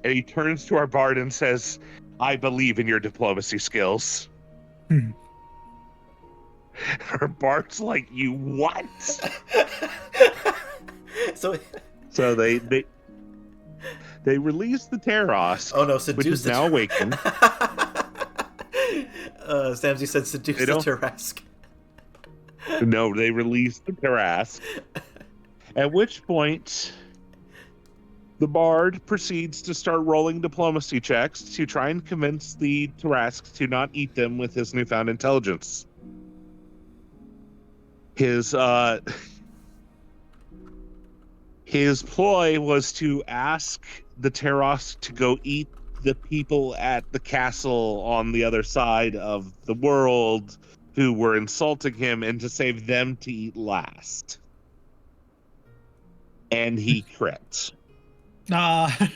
And he turns to our bard and says, I believe in your diplomacy skills. Hmm. Our bard's like, you what? So. So they release the Terosk, Oh no! which Seduce is the now awakened. Samsy said seduce They the don't- Tarrasque. No, they released the Terosk. At which point, the bard proceeds to start rolling diplomacy checks to try and convince the Tarrasque to not eat them with his newfound intelligence. His ploy was to ask the Tarrasque to go eat the people at the castle on the other side of the world who were insulting him, and to save them to eat last. And he crit. Ah.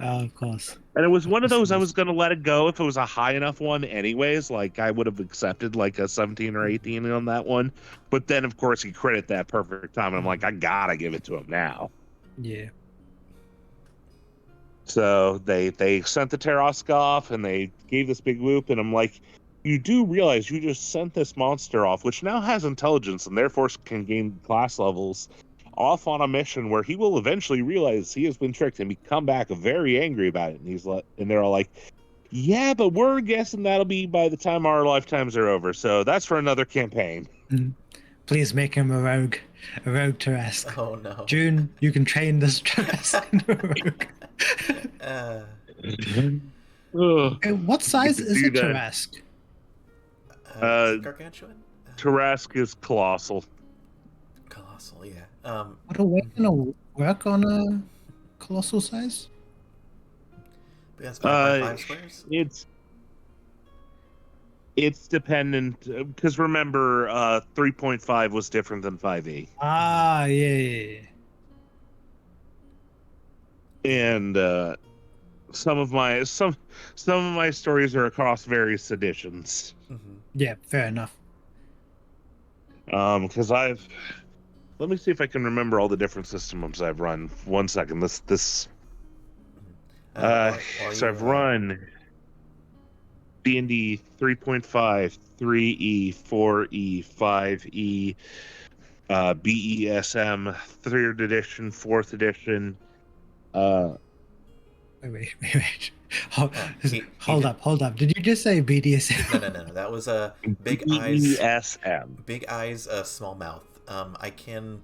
Oh, of course. And it was one of those I was going to let it go if it was a high enough one anyways. Like, I would have accepted like a 17 or 18 on that one. But then, of course, he crit at that perfect time. And I'm like, I gotta give it to him now. Yeah. So they sent the Terosk off, and they gave this big whoop. And I'm like, you do realize you just sent this monster off, which now has intelligence and therefore can gain class levels, off on a mission where he will eventually realize he has been tricked and come back very angry about it. And they're all like, yeah, but we're guessing that'll be by the time our lifetimes are over. So that's for another campaign. Please make him a rogue Tarrasque. Oh no. June, you can train this Tarrasque into a rogue. Ugh. Hey, what size You is do a that. Tarrasque? Gargantuan? Tarrasque is colossal. Colossal, yeah. Would Awaken work on a colossal size? But that's 5.5 squares? It's dependent, because remember, 3.5 was different than 5e. Ah, yeah. And some of my stories are across various editions. Mm-hmm. Yeah, fair enough. Because let me see if I can remember all the different systems I've run. 1 second. This. While So you, I've run D&D 3.5, 3e, 4e, 5e, BESM, 3rd edition, 4th edition. Wait. he Hold up. Did you just say BDSM? No. That was a big eyes. BESM. Big eyes, small mouth. I can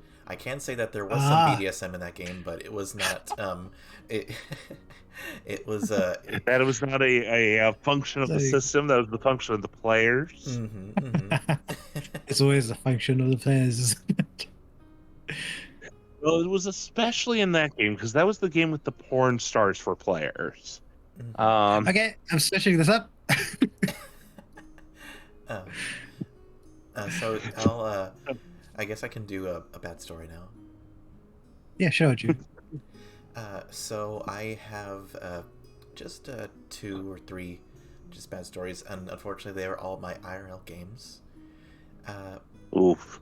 say that there was Ah. some BDSM in that game, but it was not. It was. That was not a function of the Like- system. That was the function of the players. It's always a function of the players, isn't it? Well, it was especially in that game because that was the game with the porn stars for players. Okay, I'm switching this up. So I'll. I guess I can do a bad story now. Yeah, sure, June. So I have just 2 or 3 just bad stories, and unfortunately they are all my IRL games. Oof.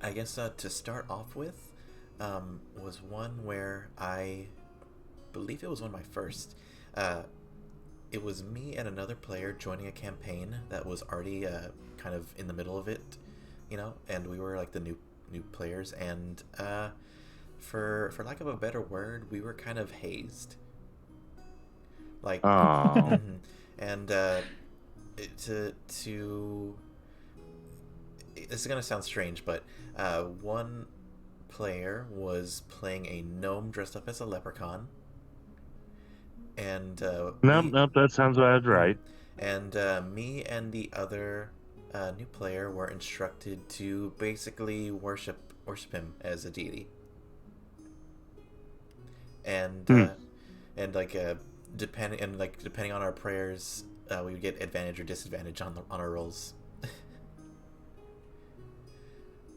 I guess to start off with was one where I believe it was one of my first. It was me and another player joining a campaign that was already kind of in the middle of it, and we were like the new players, and for lack of a better word, we were kind of hazed. Like, Oh. and this is gonna sound strange, but one player was playing a gnome dressed up as a leprechaun, and Nope, that sounds about right. And me and the other new player were instructed to basically worship him as a deity. And Hmm. depending on our prayers, we would get advantage or disadvantage on our rolls.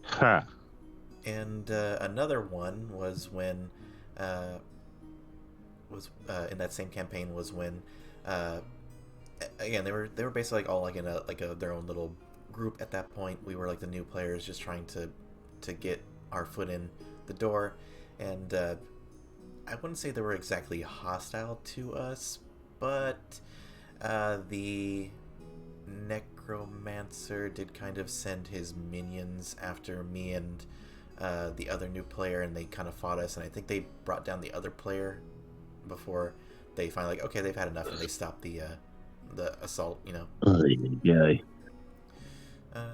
Huh. And another one was when was in that same campaign was when uh, again they were basically like all like in a their own little group at that point. We were like the new players just trying to get our foot in the door, and I wouldn't say they were exactly hostile to us, but the necromancer did kind of send his minions after me and the other new player, and they kind of fought us, and I think they brought down the other player before they finally like okay they've had enough and they stopped the assault, you know. Yeah. uh,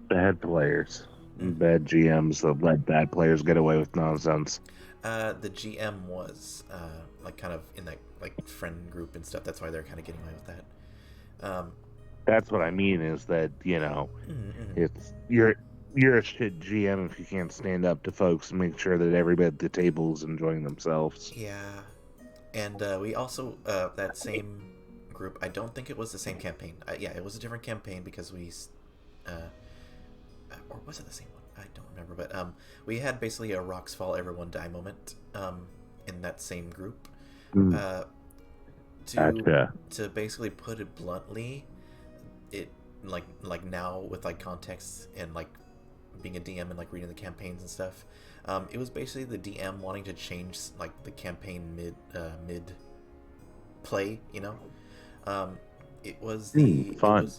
Bad players. mm. Bad GMs that let bad players get away with nonsense. The GM was like kind of in that like friend group and stuff, that's why they're kind of getting away with that. That's what I mean is that, Mhm. it's you're a shit GM if you can't stand up to folks and make sure that everybody at the table is enjoying themselves. Yeah. And we also that same group. I don't think it was the same campaign. Yeah, it was a different campaign because uh, or was it the same one? I don't remember. But we had basically a rocks fall, everyone die moment in that same group. Mm, Uh, to Gotcha. to basically put it bluntly, it like now with like context and like being a DM and like reading the campaigns and stuff. It was basically the DM wanting to change like the campaign mid play, you know. It was the Fun.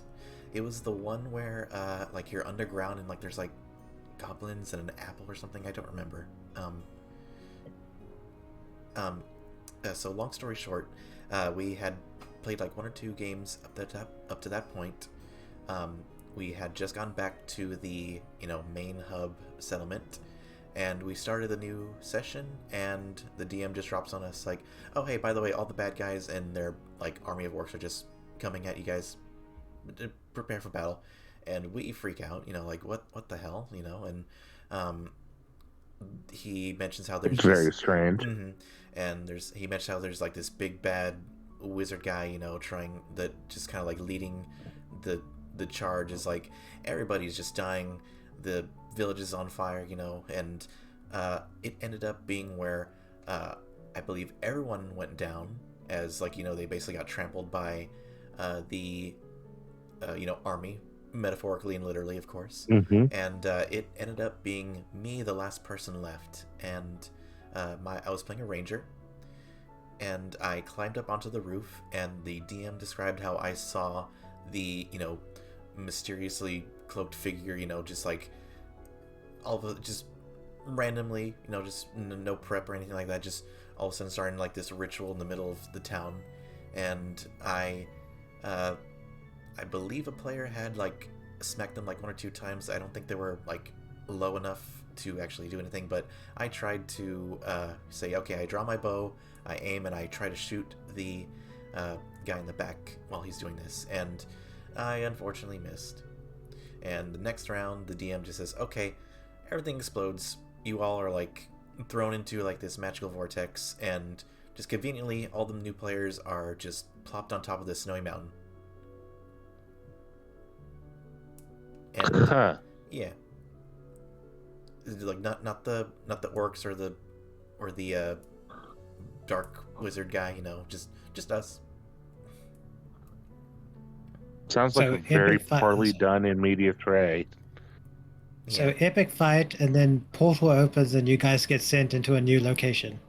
it was the one where like you're underground and like there's like goblins and an apple or something. I don't remember. Um, so long story short, we had played like one or two games up to that point. Um, we had just gone back to the main hub settlement, and we started a new session. And the DM just drops on us like, "Oh hey, by the way, all the bad guys and their like army of orcs are just coming at you guys. Prepare for battle." And we freak out, like what the hell, and um, he mentions how there's It's very just strange. and he mentioned how there's like this big bad wizard guy, trying that just kind of like leading the charge is like everybody's just dying, the village is on fire, and it ended up being where I believe everyone went down as like they basically got trampled by the army, metaphorically and literally, of course. Hmm. And it ended up being me, the last person left, and I was playing a ranger, and I climbed up onto the roof, and the DM described how I saw the mysteriously cloaked figure, just like all the just randomly, just no prep or anything like that, just all of a sudden starting like this ritual in the middle of the town, and uh, I believe a player had like smacked them like one or two times. I don't think they were like low enough to actually do anything, but I tried to say, okay, I draw my bow, I aim, and I try to shoot the guy in the back while he's doing this, and I unfortunately missed. And the next round, the DM just says, okay, everything explodes. You all are like thrown into like this magical vortex, and just conveniently, all the new players are just plopped on top of this snowy mountain. And Huh. yeah, like not the orcs or the dark wizard guy, just us. Sounds like a So very epic fight. poorly done in media tray. Yeah, So epic fight, and then portal opens, and you guys get sent into a new location.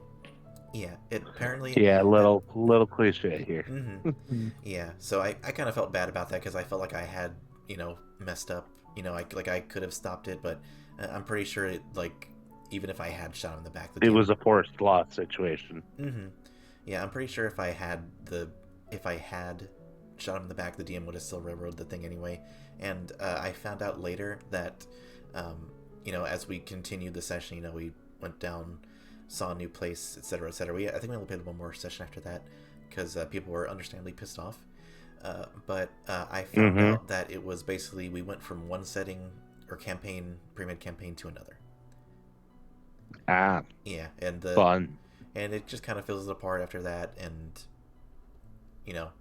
yeah. It apparently, Yeah, little cliche here. mm-hmm. Hmm. Yeah. So I kind of felt bad about that because I felt like I had messed up. I could have stopped it, but I'm pretty sure it like even if I had shot him in the back, the It DM. was a forced loss situation. Mm-hmm. Yeah, I'm pretty sure if I had shot him in the back, the DM would have still railroaded the thing anyway. And I found out later that, as we continued the session, we went down, saw a new place, etc., etc. I think we only played one more session after that because people were understandably pissed off. but I found Mhm. out that it was basically we went from one setting or campaign, pre-med campaign, to another. Ah, Yeah, fun. and it just kind of fizzles apart after that, and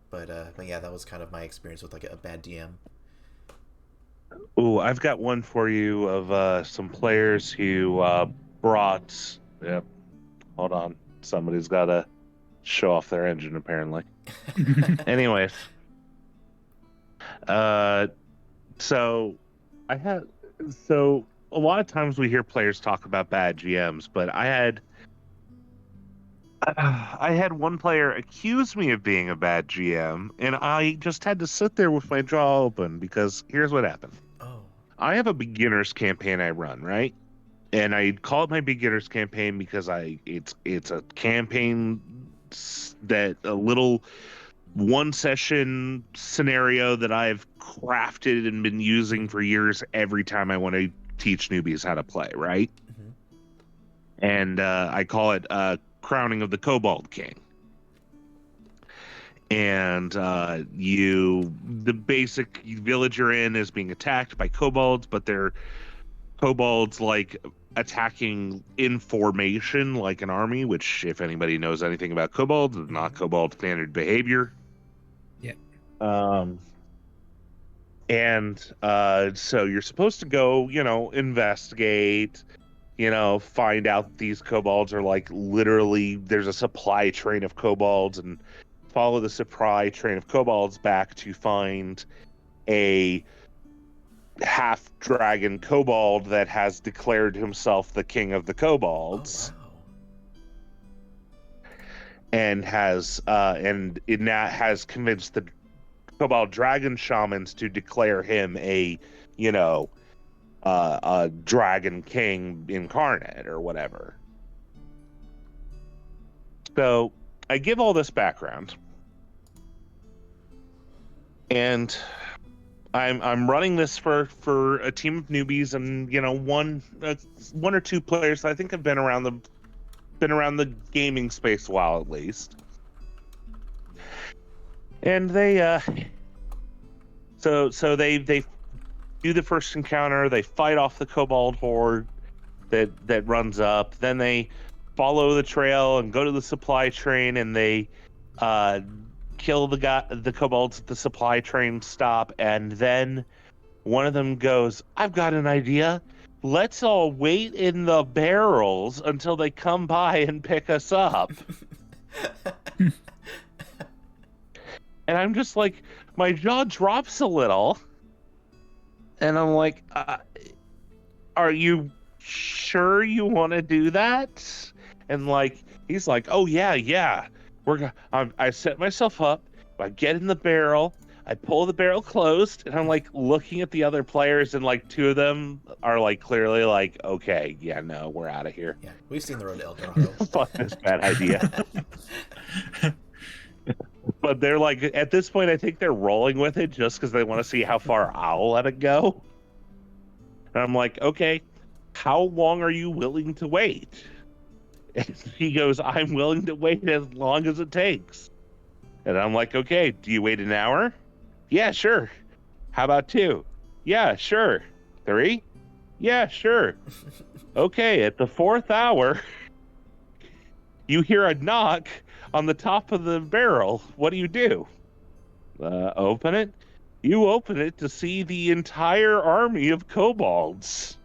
but yeah, that was kind of my experience with like a bad DM. Ooh, I've got one for you of some players who brought. Yep. Hold on. Somebody's got to show off their engine, apparently. Anyways, uh, so I had. So a lot of times we hear players talk about bad GMs, but I had one player accuse me of being a bad GM, and I just had to sit there with my jaw open because here's what happened. Oh. I have a beginner's campaign I run, right? And I call it my beginner's campaign because it's a campaign that a little one session scenario that I've crafted and been using for years every time I want to teach newbies how to play, right? Mm-hmm. And I call it Crowning of the Kobold King. And the basic village you're in is being attacked by kobolds, but they're kobolds like attacking in formation like an army, which if anybody knows anything about kobolds, is not kobold standard behavior. Yeah. And so you're supposed to go, investigate, find out these kobolds are like literally there's a supply train of kobolds, and follow the supply train of kobolds back to find a half dragon kobold that has declared himself the king of the kobolds. Oh, wow. And has convinced the kobold dragon shamans to declare him a dragon king incarnate or whatever. So I give all this background, and I'm running this for a team of newbies, and one or two players that I think have been around the gaming space a while at least. And they so they do the first encounter, they fight off the kobold horde that runs up, then they follow the trail and go to the supply train, and they kill the kobolds at the supply train stop, and then one of them goes, "I've got an idea. Let's all wait in the barrels until they come by and pick us up." And I'm just like, my jaw drops a little, and I'm like, "Are you sure you want to do that?" And like, he's like, "Oh yeah. I set myself up. I get in the barrel. I pull the barrel closed, and I'm like looking at the other players, and like two of them are like clearly like, okay, yeah, no, we're out of here. Yeah, we've seen the road to El Dorado. Fuck this bad idea." But they're like, at this point, I think they're rolling with it just because they want to see how far I'll let it go. And I'm like, okay, how long are you willing to wait? And he goes, "I'm willing to wait as long as it takes." And I'm like, okay, do you wait an hour? Yeah, sure. How about 2? Yeah, sure. 3? Yeah, sure. Okay, at the 4th hour, you hear a knock on the top of the barrel. What do? Open it? You open it to see the entire army of kobolds,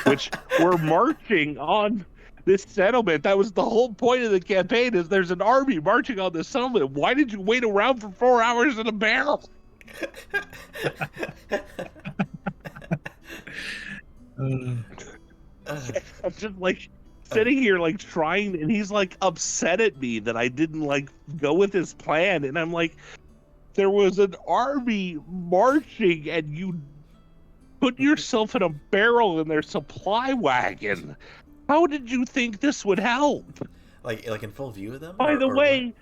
which were marching on this settlement. That was the whole point of the campaign, is there's an army marching on this settlement. Why did you wait around for 4 hours in a barrel? I'm just like sitting here like trying, and he's like upset at me that I didn't like go with his plan, and I'm like, there was an army marching and you put yourself in a barrel in their supply wagon. How did you think this would help? Like in full view of them? By the way, what?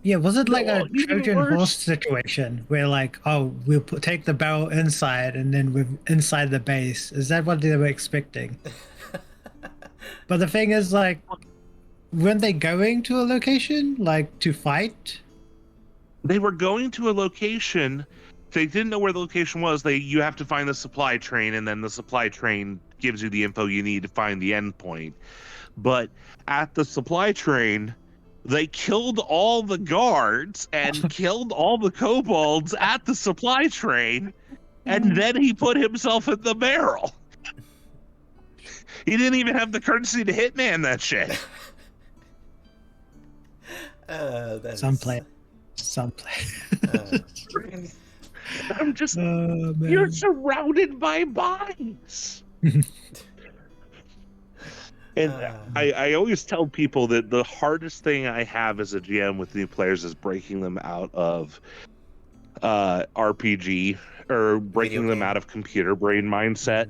Yeah, was it like a even Trojan worse. horse situation where like, oh, we'll take the barrel inside and then we're inside the base? Is that what they were expecting? But the thing is, like, weren't they going to a location like to fight? They were going to a location. They didn't know where the location was. You have to find the supply train, and then the supply train gives you the info you need to find the endpoint. But at the supply train, they killed all the guards and killed all the kobolds at the supply train, and then he put himself in the barrel. He didn't even have the courtesy to hitman that shit. Some play. I'm just, Oh, man. you're surrounded by bodies. And I always tell people that the hardest thing I have as a GM with new players is breaking them out of RPG or breaking them out of computer brain mindset.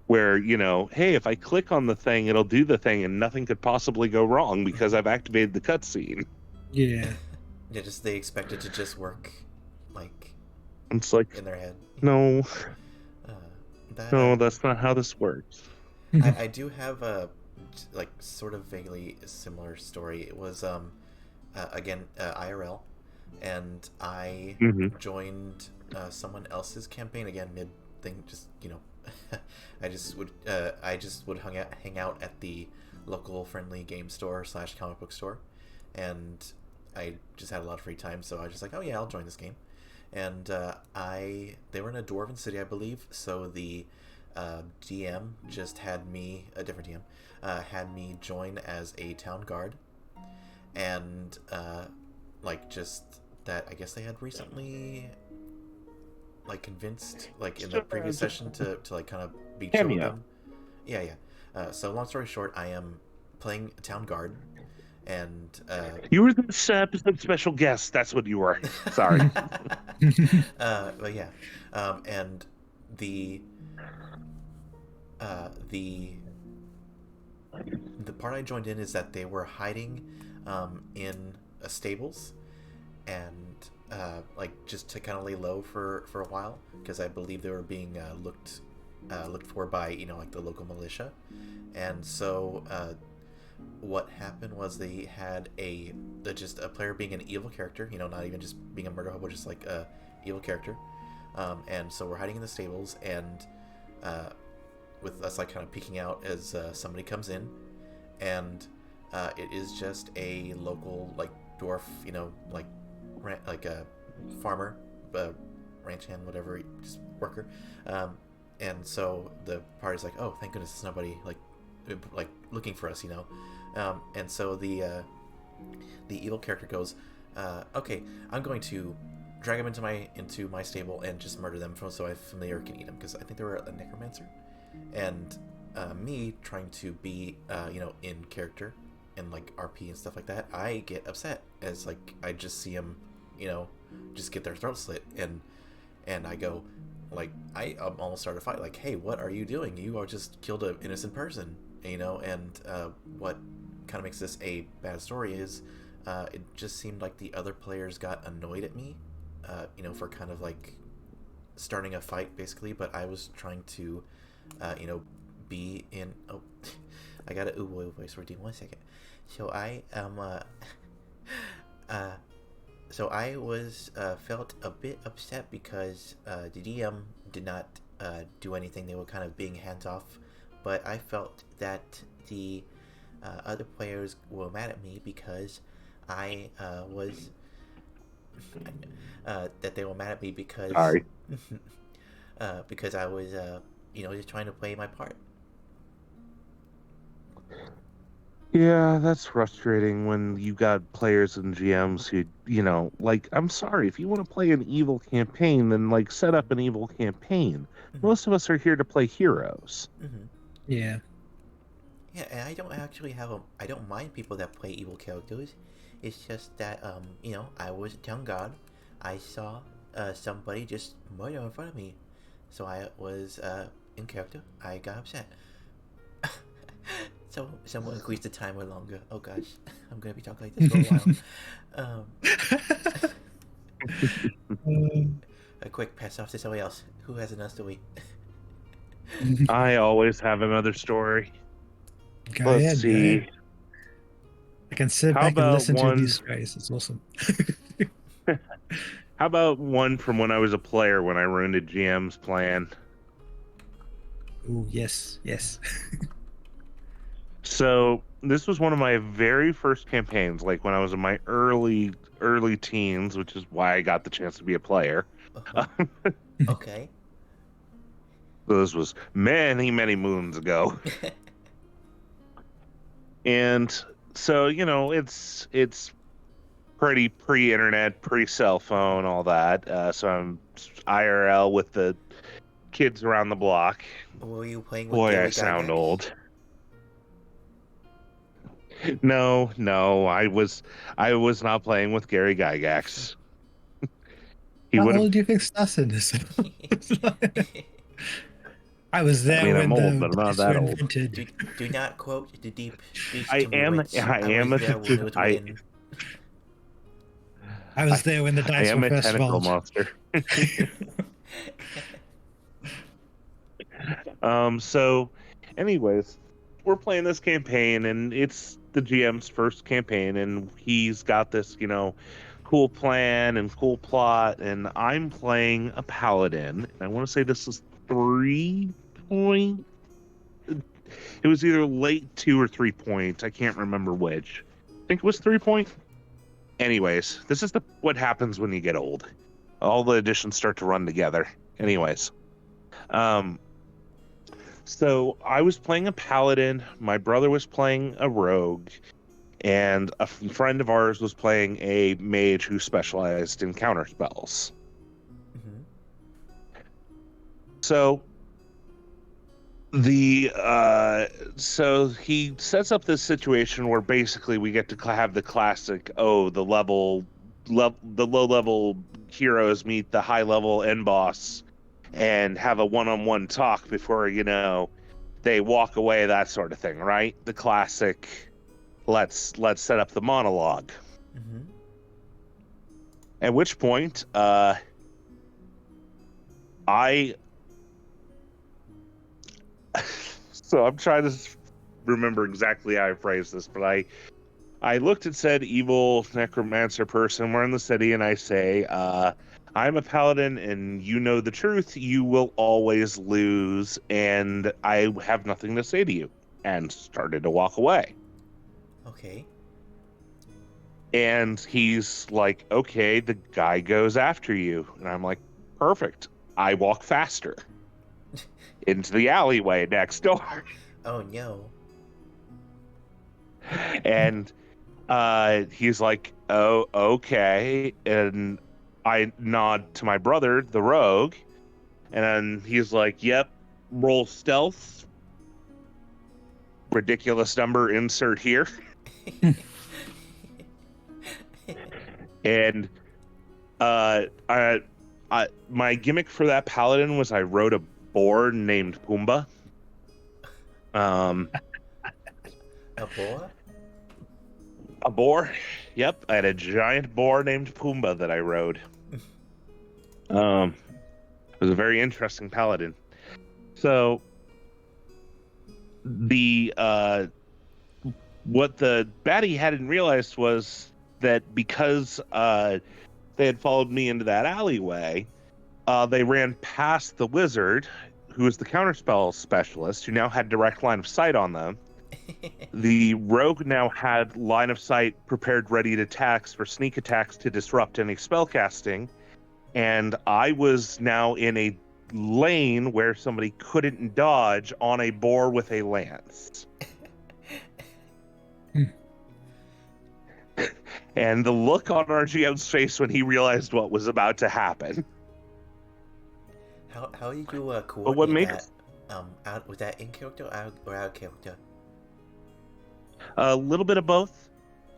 Where, hey, if I click on the thing, it'll do the thing and nothing could possibly go wrong because I've activated the cutscene. Yeah. Yeah, just they expect it to just work, like, it's like, in their head. No. No, that's not how this works. I do have a, like, sort of vaguely similar story. It was, again, IRL, and I joined someone else's campaign, again, mid-thing, just, I just would hang out at the local friendly game store / comic book store, and I just had a lot of free time, so I was just like, oh yeah, I'll join this game. And they were in a dwarven city, I believe, so the DM just had me, a different DM, had me join as a town guard, and like, just that I guess they had recently, like, convinced, like, in the previous session to like kind of be chill with them. Yeah. So long story short, I am playing a town guard, and you were this episode special guest. That's what you were. Sorry. But yeah, and the part I joined in is that they were hiding in stables, and like, just to kind of lay low for a while, because I believe they were being looked for by, like, the local militia. And so what happened was they had just a player being an evil character, not even just being a murder hobo, just like a evil character. And so we're hiding in the stables, and with us, like, kind of peeking out as somebody comes in, and it is just a local, like, dwarf, like a farmer, ranch hand, whatever, just worker. And so the party's like, oh, thank goodness there's nobody like looking for us, and so the evil character goes, okay, I'm going to drag them into my stable and just murder them so my familiar can eat them, because I think they were a necromancer. And me trying to be in character and, like, RP and stuff like that, I get upset as, like, I just see them just get their throat slit, and I go, like, I almost start a fight, like, hey, what are you doing? You are just killed an innocent person, and what kind of makes this a bad story is it just seemed like the other players got annoyed at me, for kind of, like, starting a fight, basically, but I was trying to be in, oh, I got a voice for D, 1 second. So I so I was felt a bit upset because the DM did not do anything. They were kind of being hands off, but I felt that the other players were mad at me because I was that they were mad at me because Sorry. because I was just trying to play my part. Yeah, that's frustrating when you got players and GMs who, like, I'm sorry, if you want to play an evil campaign, then, like, set up an evil campaign. Most of us are here to play heroes. Yeah. Yeah, and I don't actually I don't mind people that play evil characters. It's just that, I was a town guard. I saw somebody just murder in front of me. So I was in character. I got upset. So someone increase the timer longer. Oh gosh, I'm gonna be talking like this for a while. A quick pass off to somebody else. Who has another story? I always have another story. Go Let's ahead, see. can sit How back and about listen to one- these stories. It's awesome. How about one from when I was a player when I ruined a GM's plan? Oh, yes, yes. So this was one of my very first campaigns, like when I was in my early teens, which is why I got the chance to be a player. Uh-huh. Okay. So this was many moons ago. And so, you know, it's pretty pre-internet, pre-cell phone, all that. So I'm IRL with the kids around the block. Were you playing with Boy, Gary I sound Gygax? old. No, I was not playing with Gary Gygax. He How would have. old do you think Stassen is? I was there I mean, when I'm old, the but I'm not dice that were old. invented. Do not quote the deep speech I to me, am- Rich. I am was a- there when it was I- written. I was there when the I dice am were a first tentacle rolled. monster. So, anyways, we're playing this campaign, and it's the GM's first campaign, and he's got this, you know, cool plan and cool plot, and I'm playing a paladin. And I want to say this is 3 point. It was either late 2 or 3 point. I can't remember which. I think it was 3 point. Anyways, this is what happens when you get old. All the additions start to run together. Anyways, so I was playing a paladin, my brother was playing a rogue, and a friend of ours was playing a mage who specialized in counter spells. Mhm. So so he sets up this situation where basically we get to have the classic, the low level heroes meet the high level end boss and have a one-on-one talk before, you know, they walk away, that sort of thing, right? The classic, let's set up the monologue. Mhm. At which point, so I'm trying to remember exactly how I phrased this, but I looked at said evil necromancer person. We're in the city, and I say, I'm a paladin, and you know the truth. You will always lose, and I have nothing to say to you. And started to walk away. Okay. And he's like, okay, the guy goes after you. And I'm like, perfect. I walk faster into the alleyway next door. Oh no. And he's like, oh, okay. And I nod to my brother, the rogue, and then he's like, yep, roll stealth. Ridiculous number, insert here. And my gimmick for that paladin was I rode a boar named Pumbaa. A boar? A boar? Yep, I had a giant boar named Pumbaa that I rode. It was a very interesting paladin. So what the baddie hadn't realized was that because they had followed me into that alleyway, they ran past the wizard, who was the counterspell specialist, who now had direct line of sight on them. The rogue now had line of sight prepared, ready to attacks for sneak attacks to disrupt any spell casting, and I was now in a lane where somebody couldn't dodge on a boar with a lance. And the look on our GM's face when he realized what was about to happen. How did you coordinate But what made that? Was that in character or out of character? a little bit of both.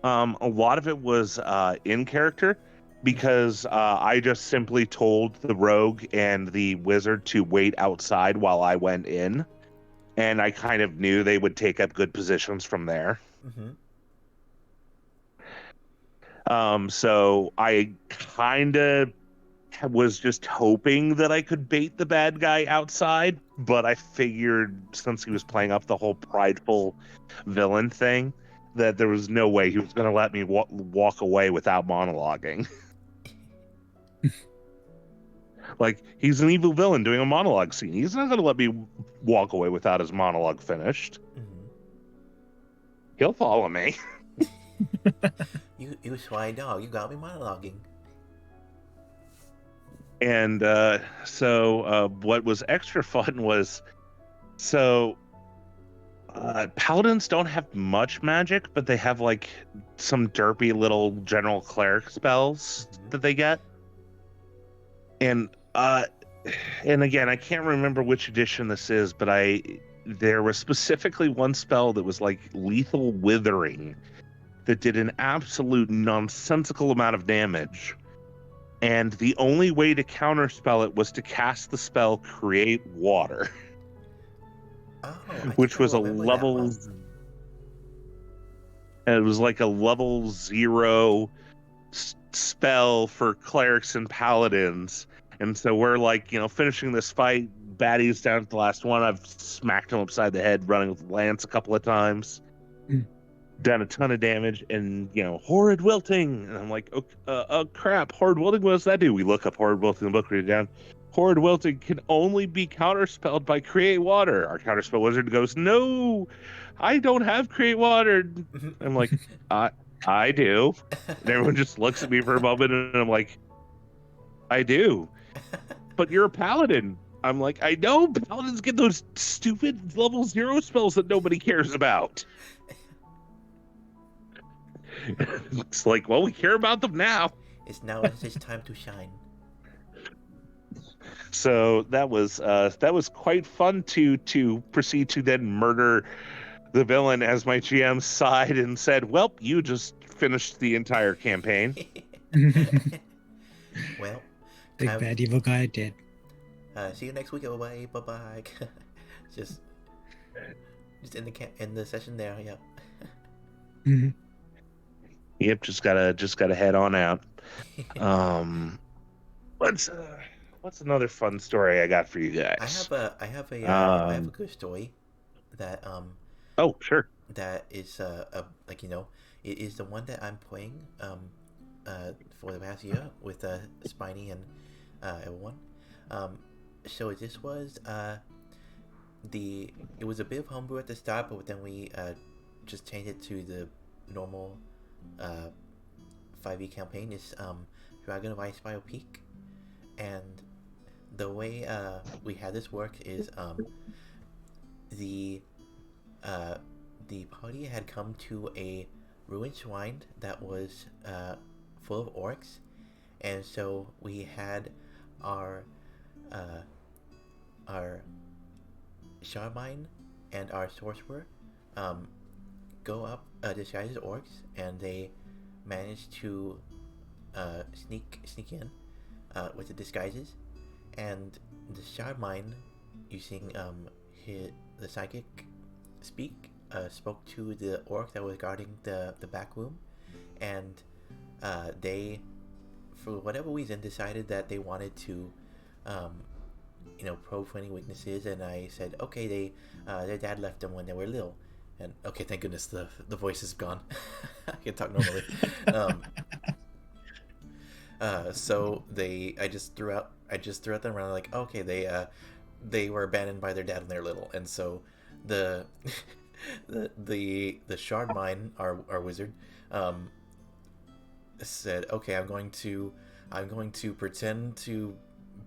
A lot of it was in character, because I just simply told the rogue and the wizard to wait outside while I went in, and I kind of knew they would take up good positions from there. Mm-hmm. So I kind of was just hoping that I could bait the bad guy outside, but I figured since he was playing up the whole prideful villain thing, that there was no way he was going to let me walk away without monologuing. Like, he's an evil villain doing a monologue scene. He's not going to let me walk away without his monologue finished. Mm-hmm. He'll follow me. You sly dog, you got me monologuing. And so what was extra fun was, paladins don't have much magic, but they have like some derpy little general cleric spells that they get. And again, I can't remember which edition this is, but there was specifically one spell that was like lethal withering that did an absolute nonsensical amount of damage. And the only way to counterspell it was to cast the spell Create Water. Oh, which was a level. And it was like a level 0 spell for clerics and paladins. And so we're like, finishing this fight. Baddie's down to the last one. I've smacked him upside the head, running with lance a couple of times. Done a ton of damage, and horrid wilting. And I'm like, oh crap, horrid wilting. What does that do? We look up horrid wilting in the book, read it down. Horrid wilting can only be counterspelled by Create Water. Our counterspell wizard goes, no, I don't have Create Water. I'm like, I do. And everyone just looks at me for a moment, and I'm like, I do. But you're a paladin. I'm like, I know, paladins get those stupid level 0 spells that nobody cares about. It's like, well, we care about them now. It's his time to shine. So that was quite fun to proceed to then murder the villain as my GM sighed and said, well, you just finished the entire campaign. Well, big bad evil guy did. See you next week. Bye bye. just in the session there. Yeah. Mm-hmm. Yep, just gotta head on out. What's another fun story I got for you guys? I have a good story that Oh, sure. That is it is the one that I'm playing for the past year with Spiny and everyone. So this was it was a bit of homebrew at the start, but then we just changed it to the normal 5e campaign. Is Dragon of Icespire Peak, and the way we had this work is the party had come to a ruined shrine that was full of orcs, and so we had our Sharmine and our sorcerer go up disguised as orcs, and they managed to sneak in with the disguises, and the Sharmine, using the psychic spoke to the orc that was guarding the back room, and they, for whatever reason, decided that they wanted to probe for any weaknesses. And I said, okay, their dad left them when they were little, and okay, thank goodness the voice is gone. I can talk normally. So I just threw out them around, like, okay, they were abandoned by their dad when they were little, and so the Shardmine, our wizard, said, okay, I'm going to pretend to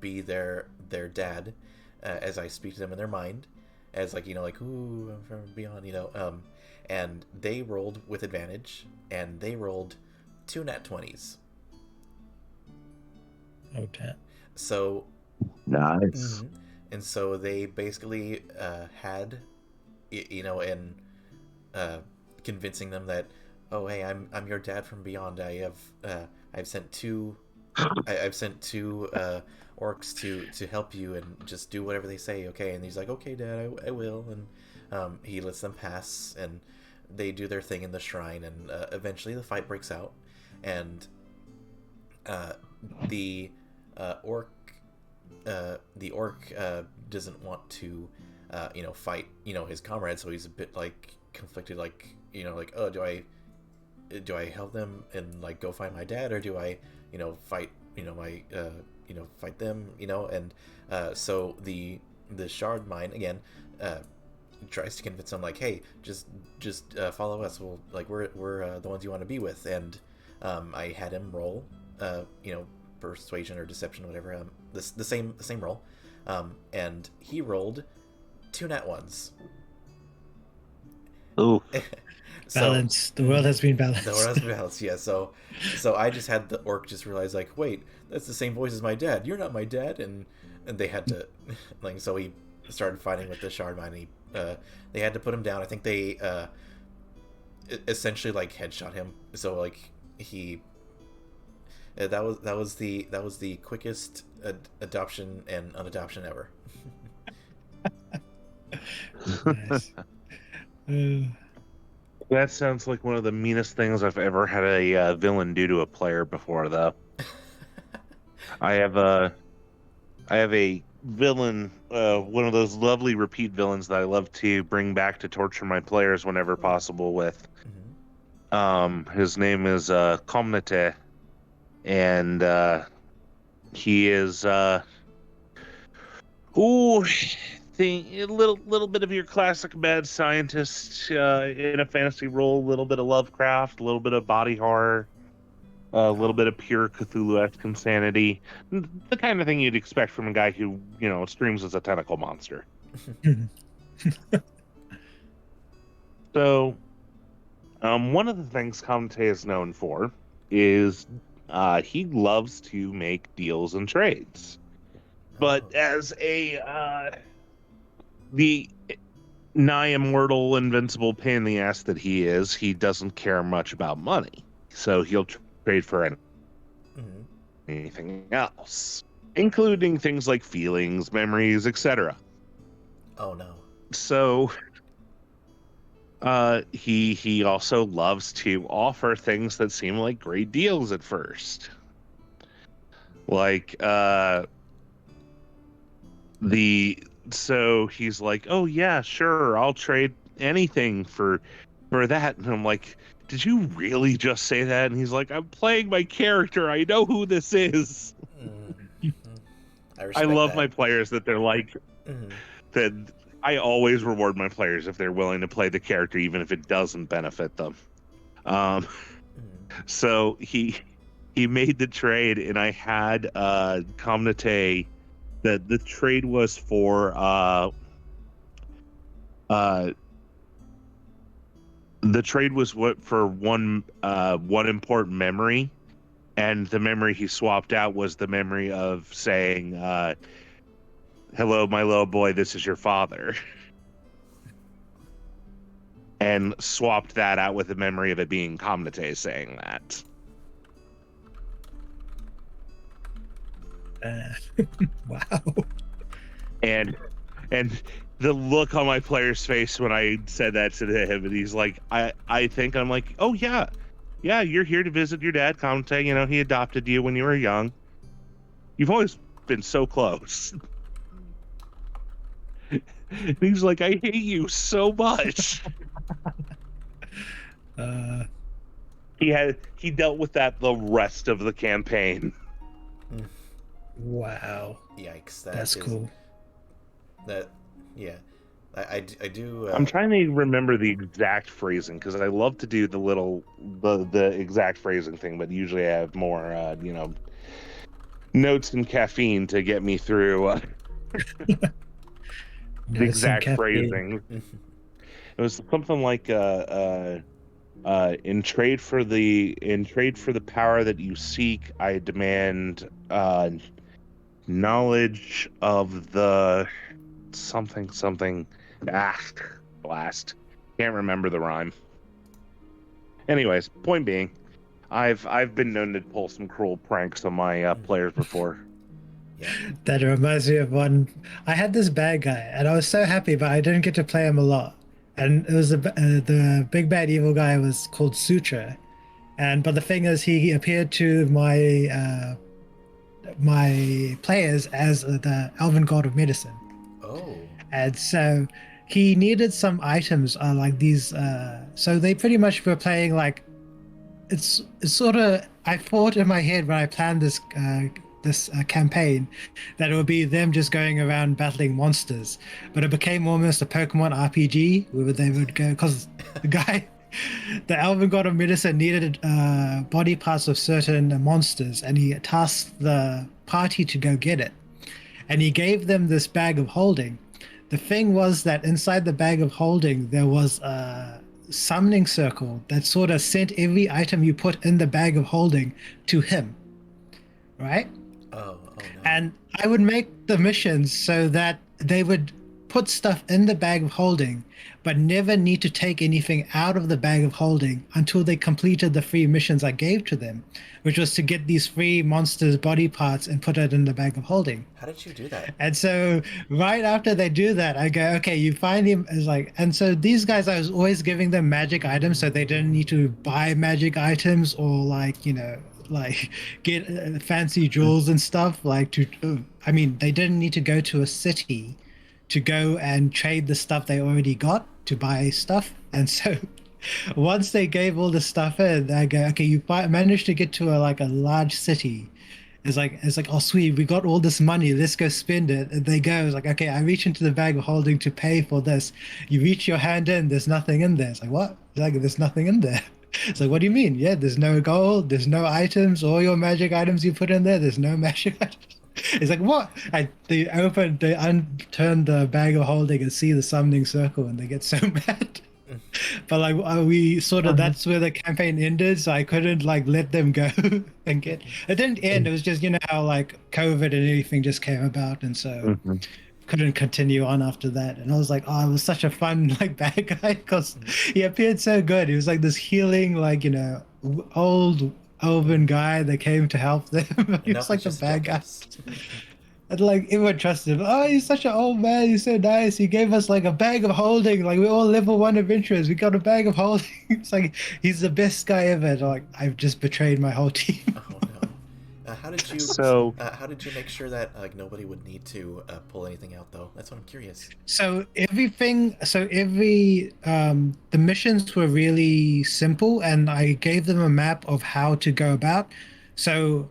be their dad, as I speak to them in their mind, as like, ooh, I'm from beyond, and they rolled with advantage, and they rolled 2 nat 20s. Okay. So nice. Mm-hmm. And so they basically had, in convincing them that, oh, hey, I'm your dad from beyond. I've sent two orcs to help you, and just do whatever they say, okay? And he's like, okay, Dad, I will. And he lets them pass, and they do their thing in the shrine, and eventually the fight breaks out, and the orc doesn't want to fight his comrade, so he's a bit like conflicted, like, like, oh, do I help them and like go find my dad, or do I, fight, my, fight them, and so the shard mine again tries to convince them like, hey, just follow us. We'll like we're the ones you want to be with, and I had him roll, persuasion or deception, whatever, the same roll, and he rolled 2 nat ones. Ooh. Balance. The world has been balanced. The world has been balanced, yeah. So I just had the orc just realize like, wait, that's the same voice as my dad. You're not my dad, and they had to like, so he started fighting with the shard mine. And they had to put him down. I think they essentially like headshot him. So like he that was the quickest adoption and unadoption ever. Nice. That sounds like one of the meanest things I've ever had a villain do to a player before, though. I have a villain, one of those lovely repeat villains that I love to bring back to torture my players whenever possible with. Mm-hmm. His name is Comnate, and he is a little bit of your classic mad scientist in a fantasy role, a little bit of Lovecraft, a little bit of body horror, a little bit of pure Cthulhu-esque insanity, the kind of thing you'd expect from a guy who, streams as a tentacle monster. So, one of the things Comte is known for is he loves to make deals and trades. But as the nigh immortal, invincible pain in the ass that he is, he doesn't care much about money. So he'll trade for anything else, including things like feelings, memories, etc. Oh no. So he also loves to offer things that seem like great deals at first. Like so he's like, oh yeah, sure, I'll trade anything for that. And I'm like, did you really just say that? And he's like, I'm playing my character. I know who this is. Mm-hmm. I love my players that they're like, that I always reward my players if they're willing to play the character, even if it doesn't benefit them. So he made the trade, and I had Comnate. The trade was for one important memory, and the memory he swapped out was the memory of saying, hello, my little boy, this is your father. And swapped that out with the memory of it being Comnate saying that. Wow. And the look on my player's face when I said that to him, and he's like, I think, I'm like, oh yeah, you're here to visit your dad, Comte. He adopted you when you were young. You've always been so close. And he's like, I hate you so much. He dealt with that the rest of the campaign. Wow. Yikes! That's cool. Yeah, I do. I'm trying to remember the exact phrasing because I love to do the exact phrasing thing, but usually I have more notes and caffeine to get me through the exact phrasing. It was something like in trade for the power that you seek, I demand knowledge of the something. Blast. Can't remember the rhyme. Anyways, point being, I've been known to pull some cruel pranks on my players before. Yeah. That reminds me of one. I had this bad guy, and I was so happy, but I didn't get to play him a lot. And it was the big bad evil guy was called Sutra, but the thing is, he appeared to my players as the elven god of medicine. Oh. And so he needed some items, like these. So they pretty much were playing like it's sort of. I thought in my head when I planned this campaign that it would be them just going around battling monsters, but it became almost a Pokemon RPG where they would go because the guy. The Elven God of Medicine needed body parts of certain monsters, and he tasked the party to go get it. And he gave them this bag of holding. The thing was that inside the bag of holding, there was a summoning circle that sort of sent every item you put in the bag of holding to him, right? Oh no. And I would make the missions so that they would put stuff in the bag of holding, but never need to take anything out of the bag of holding until they completed the free missions I gave to them, which was to get these free monsters' body parts and put it in the bag of holding. How did you do that? And so right after they do that, I go, okay, you find him as like, and so these guys, I was always giving them magic items so they didn't need to buy magic items or like, like get fancy jewels and stuff. Like I mean, they didn't need to go to a city to go and trade the stuff they already got to buy stuff. And so once they gave all the stuff in, I go, okay, managed to get to a large city. It's like, oh sweet, we got all this money, let's go spend it. And they go, it's like, okay, I reach into the bag of holding to pay for this. You reach your hand in, there's nothing in there. It's like, what? It's like, there's nothing in there. It's like, what do you mean? Yeah, there's no gold, there's no items, all your magic items you put in there's no magic items. It's like, what? They unturned the bag of holding and see the summoning circle, and they get so mad. But like we sort of, that's where the campaign ended, so I couldn't like let them go and get. It didn't end. It was just how like COVID and everything just came about, and so couldn't continue on after that. And I was like, oh, it was such a fun like bad guy because he appeared so good. He was like this healing like old elven guy that came to help them. He was like the bad guy. And like everyone trusted him. Oh, he's such an old man. He's so nice. He gave us like a bag of holding. Like we're all level 1 adventurers. We got a bag of holding. It's like he's the best guy ever. And, like I've just betrayed my whole team. Oh no. How did you? How did you make sure that like nobody would need to pull anything out though? That's what I'm curious. So everything. So the missions were really simple, and I gave them a map of how to go about. So.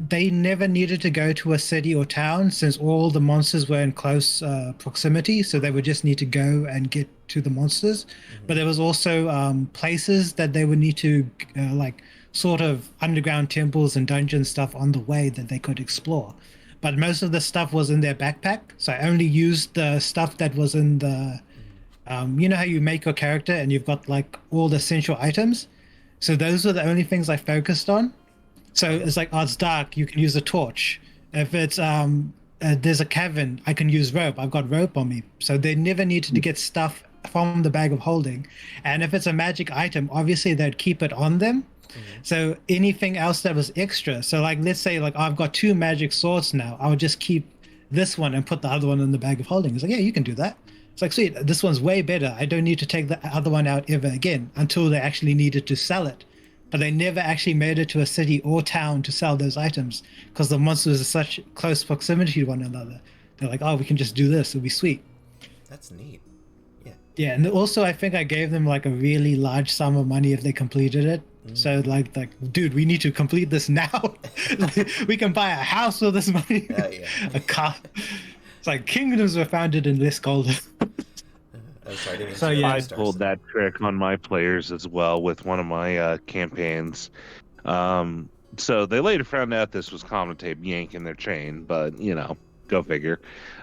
They never needed to go to a city or town since all the monsters were in close proximity, so they would just need to go and get to the monsters. But there was also places that they would need to like sort of underground temples and dungeon stuff on the way that they could explore. But most of the stuff was in their backpack, so I only used the stuff that was in the you know how you make your character and you've got like all the essential items. So those were the only things I focused on. So it's like, oh, it's dark, you can use a torch. If it's there's a cavern, I can use rope. I've got rope on me. So they never needed to get stuff from the bag of holding. And if it's a magic item, obviously they'd keep it on them. So anything else that was extra. So like, let's say like, oh, I've got 2 magic swords now. I would just keep this one and put the other one in the bag of holding. It's like, yeah, you can do that. It's like, sweet, this one's way better. I don't need to take the other one out ever again until they actually needed to sell it. But they never actually made it to a city or town to sell those items because the monsters are such close proximity to one another. They're like, oh, we can just do this. It'll be sweet. That's neat. Yeah. Yeah, and also I think I gave them like a really large sum of money if they completed it. So like, dude, we need to complete this now. Like, we can buy a house with this money. Yeah. A car. It's like kingdoms were founded in less gold. Sorry, I didn't So, yeah. I pulled that trick on my players as well with one of my campaigns. So they later found out this was common tape yanking their chain, but go figure.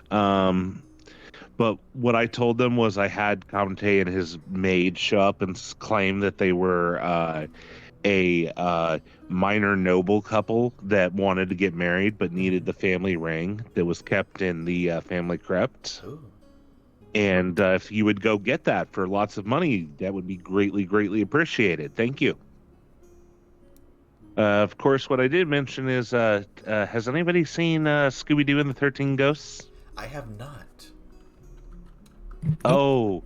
But what I told them was I had Kamite and his maid show up and claim that they were a minor noble couple that wanted to get married but needed the family ring that was kept in the family crypt. Ooh. And if you would go get that for lots of money, that would be greatly, greatly appreciated. Thank you. Of course, what I did mention is, has anybody seen Scooby-Doo and the 13 Ghosts? I have not. Oh,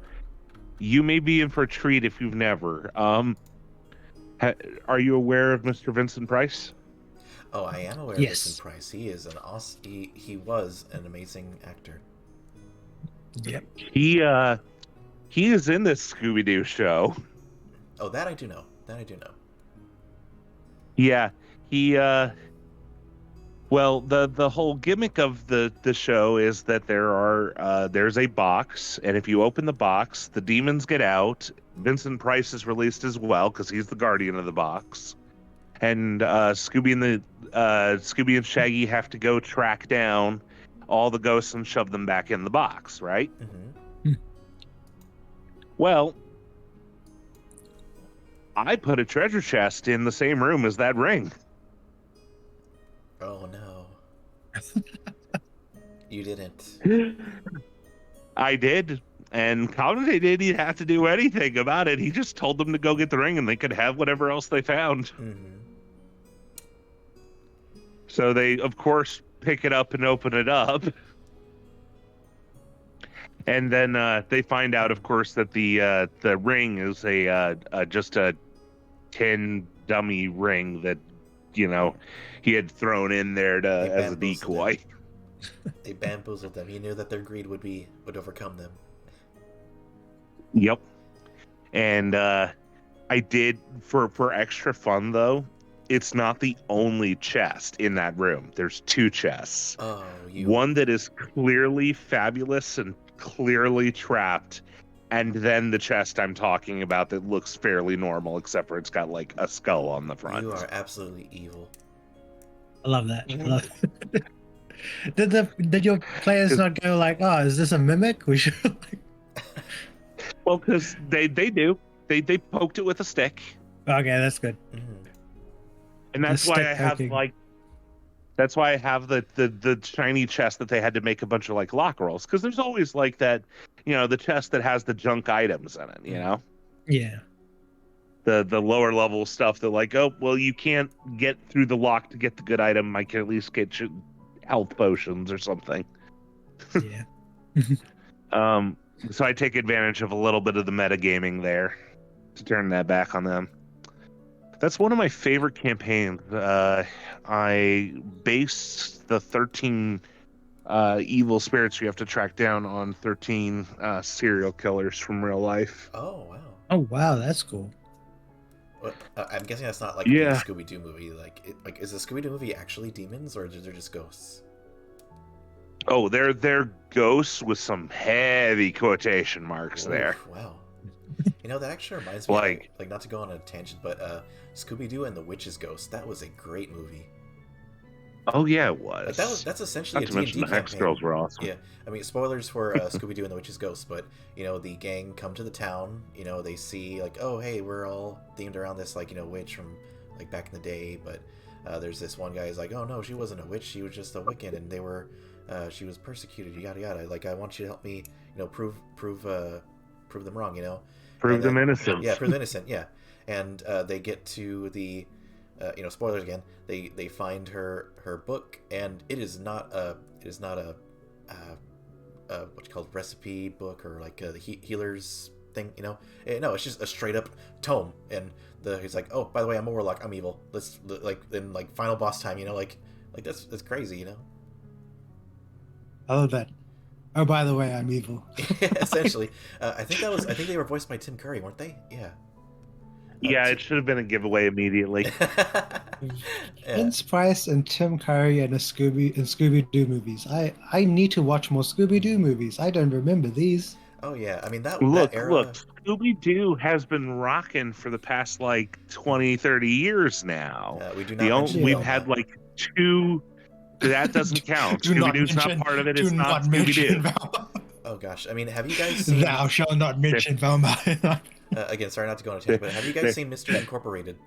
you may be in for a treat if you've never. Are you aware of Mr. Vincent Price? Oh, I am aware Yes. of Vincent Price. He is an awesome. He was an amazing actor. Yep. He is in this Scooby-Doo show. Oh, that I do know. That I do know. Yeah, he well, the whole gimmick of the show is that there's a box, and if you open the box, the demons get out. Vincent Price is released as well because he's the guardian of the box, and Scooby and Shaggy have to go track down all the ghosts and shove them back in the box, right? Mm-hmm. Well, I put a treasure chest in the same room as that ring. Oh no. You didn't. I did, and Conde didn't have to do anything about it. He just told them to go get the ring, and they could have whatever else they found. Mm-hmm. So they, of course, pick it up and open it up. And then they find out, of course, that the ring is just a tin dummy ring that, he had thrown in there as a decoy. They bamboozled them. He knew that their greed would overcome them. Yep. And I did, for extra fun, though, it's not the only chest in that room. There's two chests. Oh, One that is clearly fabulous and clearly trapped, and then the chest I'm talking about that looks fairly normal, except for it's got like a skull on the front. You are absolutely evil. I love that. I love Did your players not go like, oh, is this a mimic? We should. Well, because they do. They poked it with a stick. Okay, that's good. Mm-hmm. And that's why I have poking. that's why I have the shiny chest that they had to make a bunch of like lock rolls, because there's always like that, the chest that has the junk items in it, Yeah. The lower level stuff that like, oh well, you can't get through the lock to get the good item. I can at least get you health potions or something. Yeah. So I take advantage of a little bit of the metagaming there to turn that back on them. That's one of my favorite campaigns. I based the 13 evil spirits you have to track down on 13 serial killers from real life. Oh wow. Oh wow, that's cool. Well, I'm guessing that's not like Yeah. the Scooby-Doo movie. Like, is the Scooby-Doo movie actually demons, or they're just ghosts? Oh, they're ghosts with some heavy quotation marks Oof, there. Wow. That actually reminds me, Like- like not to go on a tangent, but Scooby-Doo and the Witch's Ghost. That was a great movie. Oh yeah, it was. Like that's essentially Not a to mention D&D the Hex campaign. Girls were awesome. Yeah, I mean, spoilers for Scooby-Doo and the Witch's Ghost, but the gang come to the town. They see like, oh hey, we're all themed around this like witch from like back in the day, but there's this one guy who's like, oh no, she wasn't a witch, she was just a Wiccan, and they were she was persecuted, yada yada. Like, I want you to help me, prove them wrong, Prove them innocent. Yeah, prove them innocent. Yeah, and they get to the. Spoilers again. They find her book, and it is not a what's called recipe book or like a healer's thing. No, it's just a straight up tome. And he's like, oh, by the way, I'm a warlock. I'm evil. Let's then final boss time. Like that's crazy. I love that. Oh, by the way, I'm evil. Essentially, I think they were voiced by Tim Curry, weren't they? Yeah. Yeah, it should have been a giveaway immediately. Yeah. Vince Price and Tim Curry and Scooby-Doo movies. I need to watch more Scooby-Doo movies. I don't remember these. Oh yeah, I mean that Look, era. Scooby-Doo has been rocking for the past 20, 30 years now. We do not. mention We've Velma. had 2. That doesn't count. Scooby-Doo's not part of it. It's not Scooby-Doo. Oh gosh, I mean, have you guys seen? Thou shalt not mention Velma. Again, sorry not to go on a tangent, but have you guys seen Mystery Incorporated?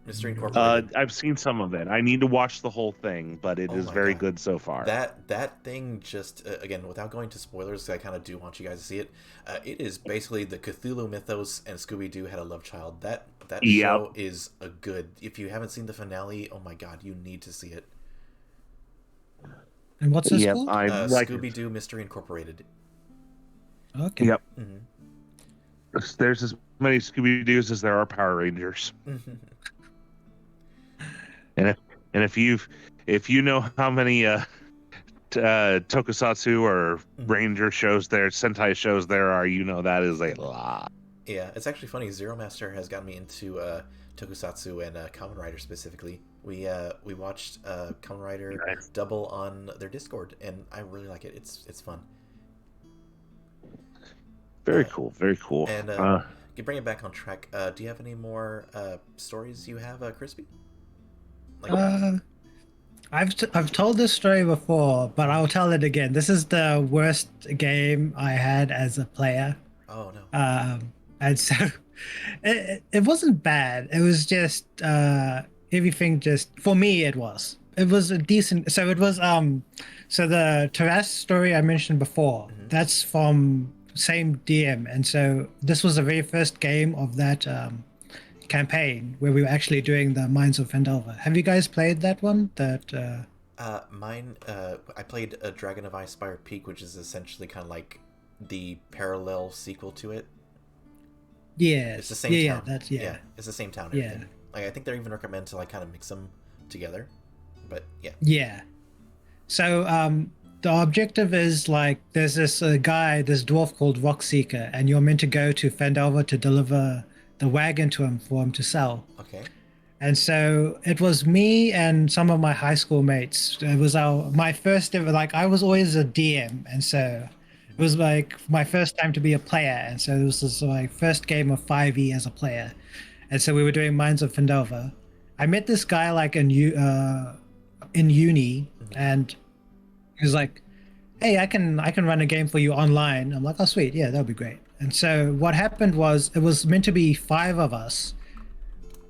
Mystery Incorporated. I've seen some of it. I need to watch the whole thing, but it Oh is my very God. good so far. That thing just again, without going to spoilers, 'cause I kind of do want you guys to see it. It is basically the Cthulhu mythos, and Scooby Doo had a love child. That Yep. show is a good. If you haven't seen the finale, oh my God, you need to see it. And what's this Yep, called? I like Scooby Doo Mystery Incorporated. Okay. Yep. Mm-hmm. There's as many Scooby-Doos as there are Power Rangers. And if you know how many tokusatsu or ranger shows there, Sentai shows there are, that is a lot. Yeah, it's actually funny. Zero Master has gotten me into tokusatsu and Kamen Rider specifically. We watched Kamen Rider Nice. double on their Discord, and I really like it. It's fun. Very cool, very cool. And to bring it back on track, do you have any more stories you have, Crispy? I've told this story before, but I'll tell it again. This is the worst game I had as a player. Oh no. And so it wasn't bad. It was just everything just for me it was a decent. So it was so the Taras story I mentioned before, that's from same DM, and so this was the very first game of that campaign where we were actually doing the Mines of Phandelver. Have you guys played that one? Mine, I played a Dragon of Ice-Spired Peak, which is essentially kind of like the parallel sequel to it. Yeah, It's the same town. Yeah, it's the same town. Yeah. Everything. Like, I think they're even recommend to like kind of mix them together. But yeah. Yeah. So the objective is like there's this guy, this dwarf called Rockseeker, and you're meant to go to Phandelver to deliver the wagon to him for him to sell. Okay. And so it was me and some of my high school mates. It was my first ever, like I was always a DM, and so it was like my first time to be a player, and so this was my first game of 5e as a player. And so we were doing Mines of Phandelver. I met this guy like in uni, and he was like, "Hey, I can run a game for you online." I'm like, "Oh, sweet, yeah, that'll be great." And so what happened was it was meant to be 5 of us,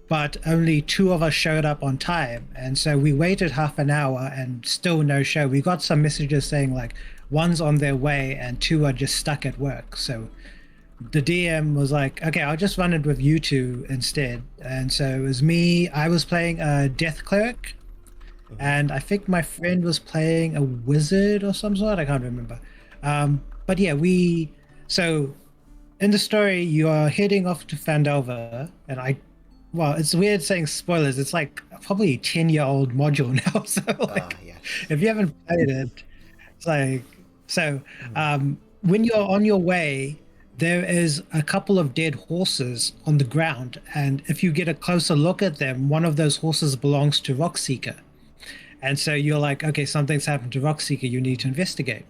but only 2 of us showed up on time, and so we waited half an hour and still no show. We got some messages saying like 1's on their way and 2 are just stuck at work. So the DM was like, "Okay, I'll just run it with you 2 instead." And so it was me. I was playing a Death Cleric, and I think my friend was playing a wizard or some sort. I can't remember. But yeah, so in the story, you are heading off to Phandelver, and well, it's weird saying spoilers. It's like probably a 10-year-old module now. So like, Yeah. if you haven't played it, it's like, so when you're on your way, there is a couple of dead horses on the ground. And if you get a closer look at them, one of those horses belongs to Rockseeker. And so you're like, okay, something's happened to Rockseeker. You need to investigate.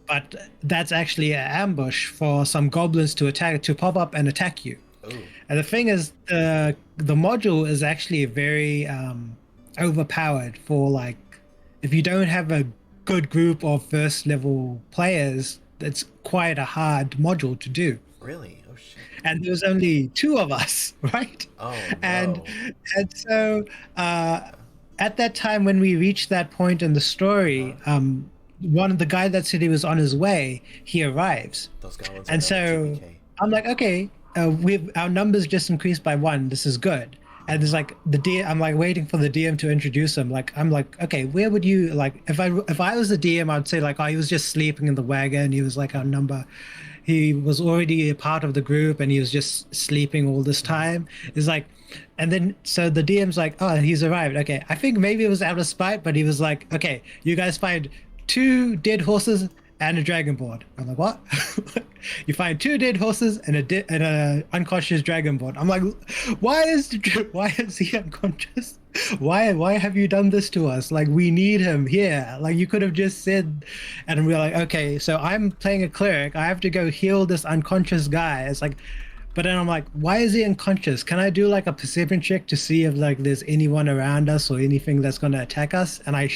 But that's actually an ambush for some goblins to pop up and attack you. Ooh. And the thing is, the module is actually very overpowered for like, if you don't have a good group of first level players, it's quite a hard module to do. Really? Oh shit. And there was only 2 of us, right? Oh no. And so at that time when we reached that point in the story, one of the guy that said he was on his way, he arrives. Those goblins. And so I'm like, okay, our numbers just increased by 1. This is good. And there's like I'm like waiting for the DM to introduce him. Like I'm like, okay, where would you like if I was the DM, I'd say like, oh, he was just sleeping in the wagon. He was like our number. He was already a part of the group and he was just sleeping all this time. It's like, and then so the DM's like, oh, he's arrived. Okay, I think maybe it was out of spite, but he was like, okay, you guys find 2 dead horses and a dragonborn. I'm like, what? You find 2 dead horses and a unconscious dragonborn. I'm like, why is he unconscious? Why have you done this to us? Like, we need him here. Like, you could have just said. And we're like, okay, so I'm playing a cleric. I have to go heal this unconscious guy. It's like, but then I'm like, why is he unconscious? Can I do like a perception check to see if like there's anyone around us or anything that's going to attack us? And I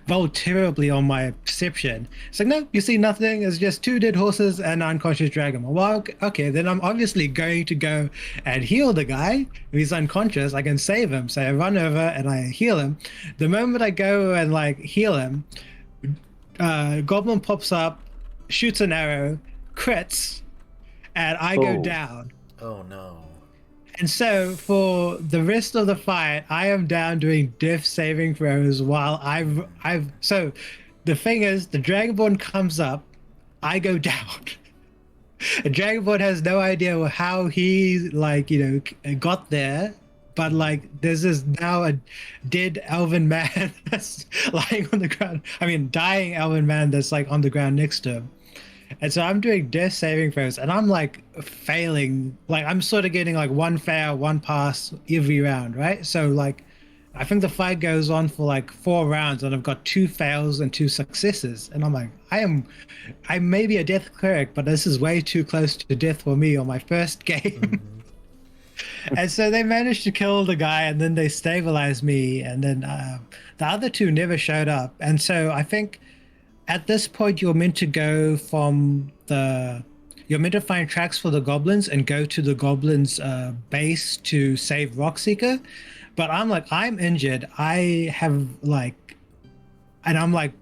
rolled terribly on my perception. It's like, no, you see nothing. It's just 2 dead horses and an unconscious dragon. Well, okay, then I'm obviously going to go and heal the guy. If he's unconscious, I can save him. So I run over and I heal him. The moment I go and like heal him, goblin pops up, shoots an arrow, crits, and I go down. Oh no. And so for the rest of the fight, I am down doing death saving throws while so the thing is, the Dragonborn comes up, I go down. The Dragonborn has no idea how he got there, but like there's this now a dead elven man that's lying on the ground. I mean, dying elven man that's like on the ground next to him. And so I'm doing death saving throws, and I'm like failing. Like I'm sort of getting like one fail, one pass every round, right? So like, I think the fight goes on for like 4 rounds, and I've got 2 fails and 2 successes. And I'm like, I may be a death cleric, but this is way too close to death for me on my first game. And so they managed to kill the guy, and then they stabilized me, and then the other 2 never showed up. And so I think at this point you're meant to go you're meant to find tracks for the goblins and go to the goblins base to save Rockseeker. But I'm like, I'm injured. I have like, and I'm like,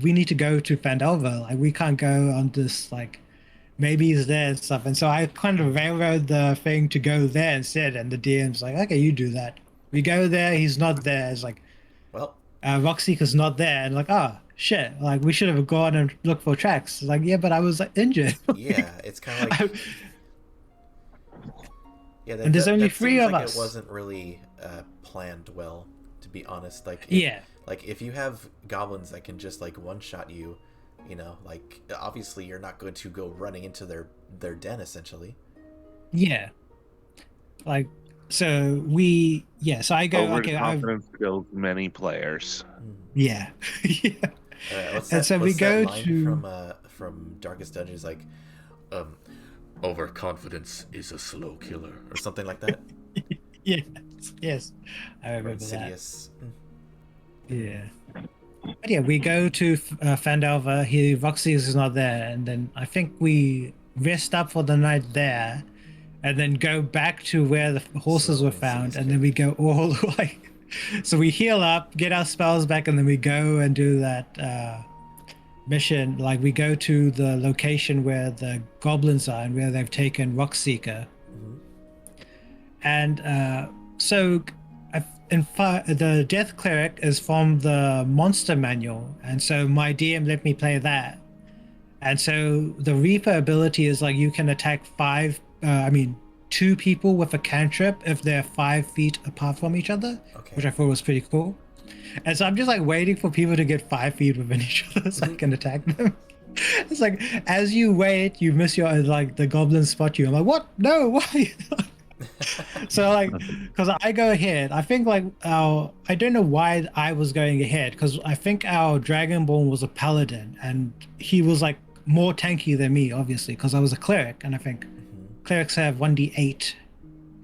we need to go to Fandelver. Like we can't go on this, like maybe he's there and stuff. And so I kind of railroad the thing to go there instead. And the DM's like, okay, you do that. We go there. He's not there. It's like, Well, Rockseeker's not there. And like, oh shit, like we should have gone and looked for tracks. Like, yeah, but I was like injured. yeah, it's kind of like yeah. And there's only that 3 seems of like us. It wasn't really planned well, to be honest. Like Yeah. like if you have goblins that can just like one shot you, you know, like obviously you're not going to go running into their den essentially. Yeah. Like, so so I go, okay, Overconfidence kills many players. yeah. Yeah. What's And that, so we what's go that line to from Darkest Dungeons, like overconfidence is a slow killer or something like that. yes, I Or remember that. Insidious. Yeah. But yeah, we go to Fandelver. Roxy is not there, and then I think we rest up for the night there, and then go back to where the horses So were found, Insidious and then we go all like. So we heal up, get our spells back, and then we go and do that mission. Like we go to the location where the goblins are and where they've taken Rockseeker. And so the Death Cleric is from the monster manual. And so my DM let me play that. And so the Reaper ability is like you can attack 2 people with a cantrip if they're 5 feet apart from each other, Okay. which I thought was pretty cool. And so I'm just like waiting for people to get 5 feet within each other so I can attack them. It's like as you wait, you miss your like the goblins spot you. I'm like, what? No, why? So like, because I go ahead, I think like I don't know why I was going ahead because I think our Dragonborn was a paladin and he was like more tanky than me, obviously, because I was a cleric, and I think clerics have 1d8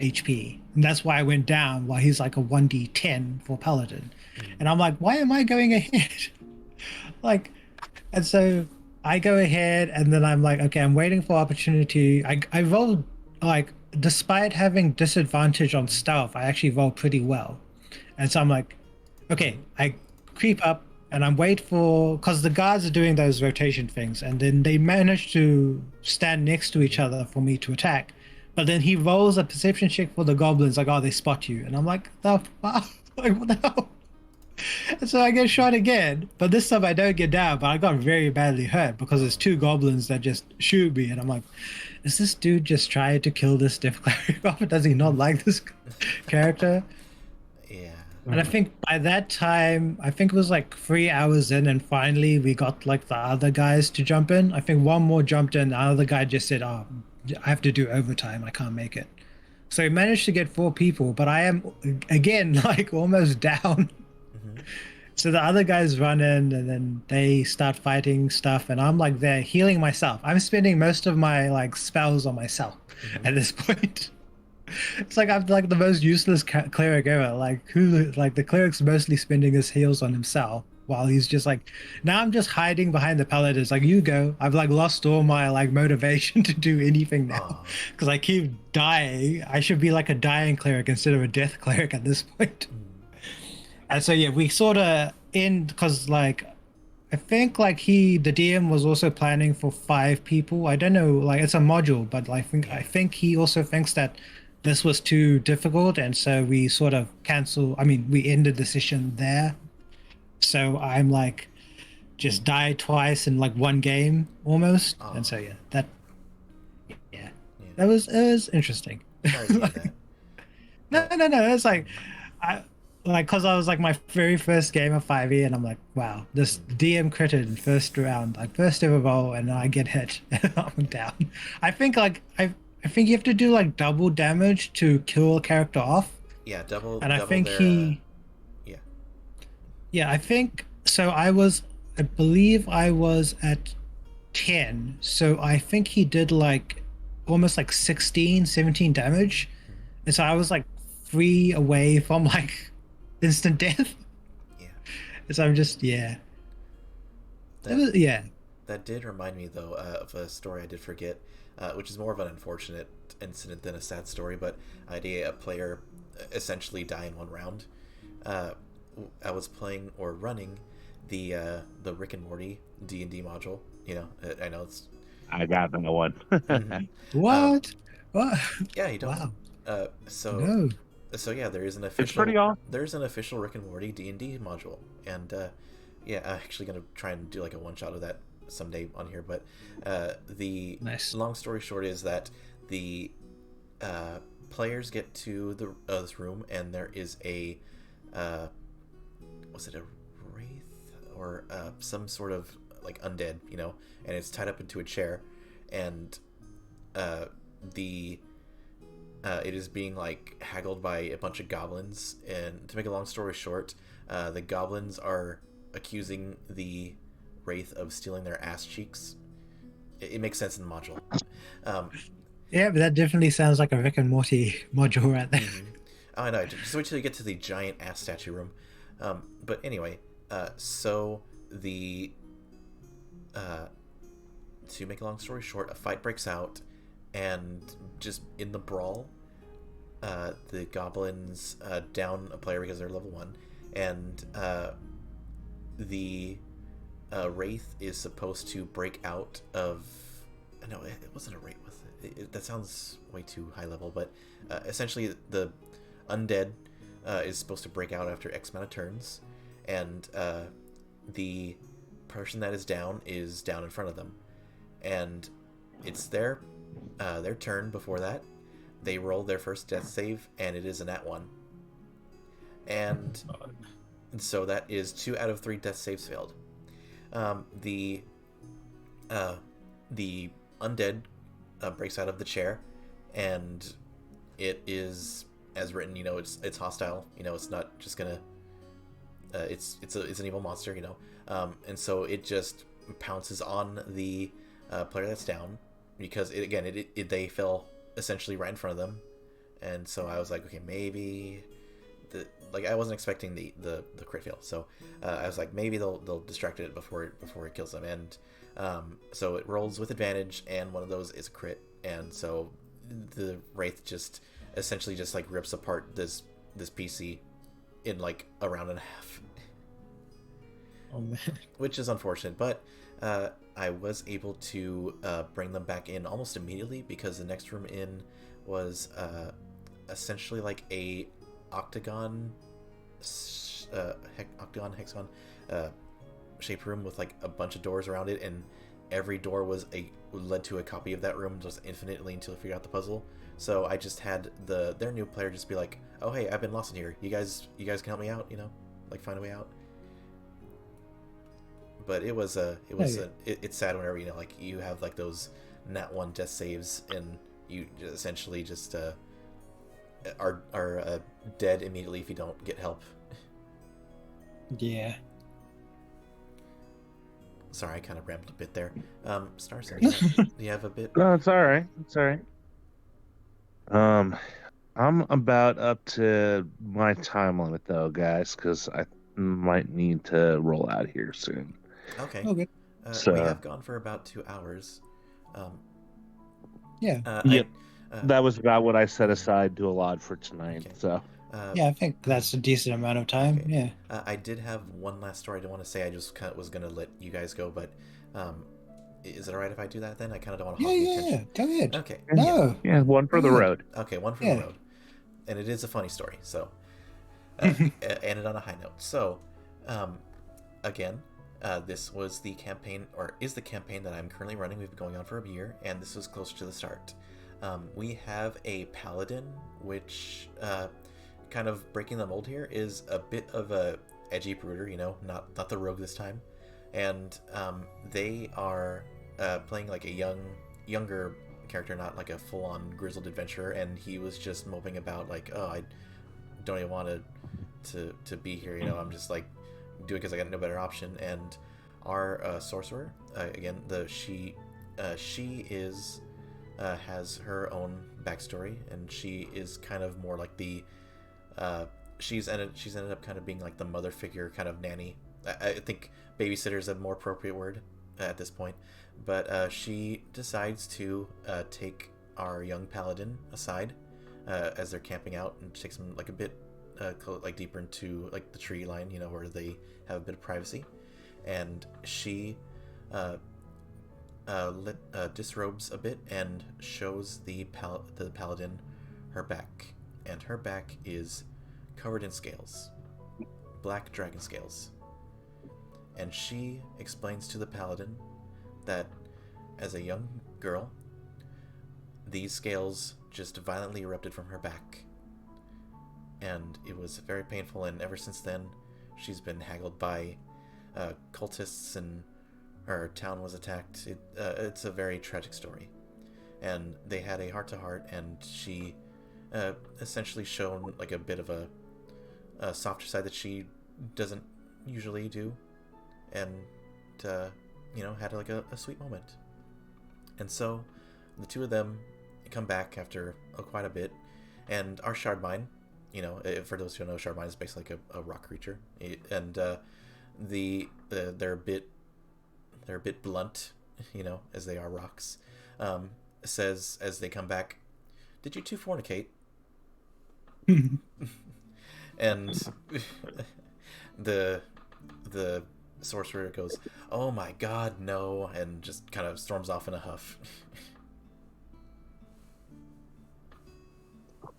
HP, and that's why I went down while he's like a 1d10 for paladin. And I'm like, why am I going ahead? Like, and so I go ahead, and then I'm like, okay, I'm waiting for opportunity. I rolled like, despite having disadvantage on stealth, I actually rolled pretty well. And so I'm like, okay, I creep up and I'm wait for, because the guards are doing those rotation things, and then they manage to stand next to each other for me to attack. But then he rolls a perception check for the goblins, like, oh, they spot you. And I'm like, the fuck? Like, what the hell? And so I get shot again, but this time I don't get down, but I got very badly hurt because there's 2 goblins that just shoot me, and I'm like, is this dude just trying to kill this Death Cleric off? Does he not like this character? Yeah. And I think by that time, I think it was like 3 hours in, and finally we got like the other guys to jump in. I think one more jumped in, the other guy just said, oh, I have to do overtime, I can't make it. So we managed to get 4 people, but I am, again, like almost down. So the other guys run in, and then they start fighting stuff, and I'm like there healing myself. I'm spending most of my like spells on myself at this point. It's like I'm like the most useless cleric ever. Like the cleric's mostly spending his heals on himself, while he's just like, now I'm just hiding behind the paladins. Like, you go. I've like lost all my like motivation to do anything now because I keep dying. I should be like a dying cleric instead of a death cleric at this point. And so yeah, we sort of end because like I think like the DM was also planning for 5 people. I don't know, like it's a module, but I think he also thinks that this was too difficult, and so we sort of we ended the session there. So I'm like just died twice in like one game almost. And so yeah, that was interesting. Sorry to hear that. No, no, no. It's like, I like because I was like my very first game of 5e, and I'm like, wow, this DM critted in first round, like first ever roll, and I get hit, and I'm down. I think like I think you have to do like double damage to kill a character off, Yeah, double and I double think their he, yeah. yeah, I think so. I believe I was at 10, so I think he did like almost like 16, 17 damage. Mhm. And so I was like 3 away from like instant death. Yeah. So I'm just, yeah. It That was, yeah. that did remind me though of a story I did forget, which is more of an unfortunate incident than a sad story. But I had a player essentially die in one round. Uh, I was playing or running the Rick and Morty D&D module. You know, I know it's I got the one. mhm. um, What? What? yeah, you don't know. Wow. Uh, so No. so yeah, It's pretty awesome. there's an official Rick and Morty D&D module, and yeah, I'm actually gonna try and do like a one shot of that someday on here. But the Nice. long story short is that the players get to this room, and there is a uh, was it a wraith or some sort of like undead, you know, and it's tied up into a chair, and uh, the it is being like haggled by a bunch of goblins. And to make a long story short, the goblins are accusing the wraith of stealing their ass cheeks. It makes sense in the module. Um, Yeah, but that definitely sounds like a Rick and Morty module right there. mhm. Oh, I know. Just wait till you get to the giant ass statue room. But anyway, so the to make a long story short, a fight breaks out, and just in the brawl, the goblins down a player because they're level 1, and the wraith is supposed to break out of. No, it wasn't a wraith. That sounds way too high level, but essentially the undead is supposed to break out after X amount of turns, and the person that is down in front of them, and it's their turn before that. They roll their first death save, and it is a nat 1. And so that is 2 out of 3 death saves failed. The undead breaks out of the chair, and it is as written. You know, it's hostile. You know, it's not just gonna. It's an evil monster. You know, and so it just pounces on the player that's down, because they fell essentially right in front of them. And so I was like, okay, maybe I wasn't expecting the crit fail, so I was like, maybe they'll distract it before it kills them. And so it rolls with advantage, and one of those is a crit, and so the wraith just essentially just like rips apart this PC in like a round and a half. Oh man. Which is unfortunate, but I was able to bring them back in almost immediately, because the next room in was essentially like a octagon hexagon shaped room with like a bunch of doors around it, and every door led to a copy of that room just infinitely until I figured out the puzzle. So I just had their new player just be like, oh hey, I've been lost in here, you guys can help me out, you know, like find a way out. But it's sad whenever, you know, like you have like those nat 1 death saves, and you essentially just are dead immediately if you don't get help. Yeah. Sorry, I kind of rambled a bit there. Starson, do you have a bit? No, it's all right. It's all right. I'm about up to my time limit though, guys, because I might need to roll out here soon. Okay. Okay. We have gone for about 2 hours. Yeah. Yep. That was about what I set aside to allot for tonight. Okay. So Yeah, I think that's a decent amount of time. Okay. Yeah. I did have one last story I didn't want to say. I just kind of was going to let you guys go, but is it alright if I do that then? I kind of don't want to hog the attention. Yeah. Go ahead. Okay. No. yeah, one for the Good. road. Okay, one for Yeah. the road. And it is a funny story, so ended on a high note. So, again, this was the campaign, or is the campaign that I'm currently running. We've been going on for a year, and this was closer to the start. We have a paladin, which kind of breaking the mold here is a bit of a edgy brooder, not the rogue this time, and they are playing like a younger character, not like a full-on grizzled adventurer, and he was just moping about like, oh, I don't even want to be here, I'm just like doing it because I got no better option. And our sorcerer, again, she is has her own backstory, and she is kind of more like the she's ended up kind of being like the mother figure, kind of nanny. I think babysitter is a more appropriate word at this point. But she decides to take our young paladin aside as they're camping out, and takes them like a bit like deeper into like the tree line, where they have a bit of privacy. And she disrobes a bit and shows the paladin her back, and her back is covered in scales, black dragon scales. And she explains to the paladin that as a young girl, these scales just violently erupted from her back, and it was very painful, and ever since then she's been haggled by cultists, and her town was attacked. It's a very tragic story, and they had a heart-to-heart, and she essentially shown like a bit of a softer side that she doesn't usually do, and had like a sweet moment. And so the two of them come back after quite a bit, and our Shardmine, for those who don't know, Shardmine is basically like a rock creature, and they're a bit blunt, as they are rocks. Says as they come back, "Did you two fornicate?" And the sorcerer goes, "Oh my god, no," and just kind of storms off in a huff.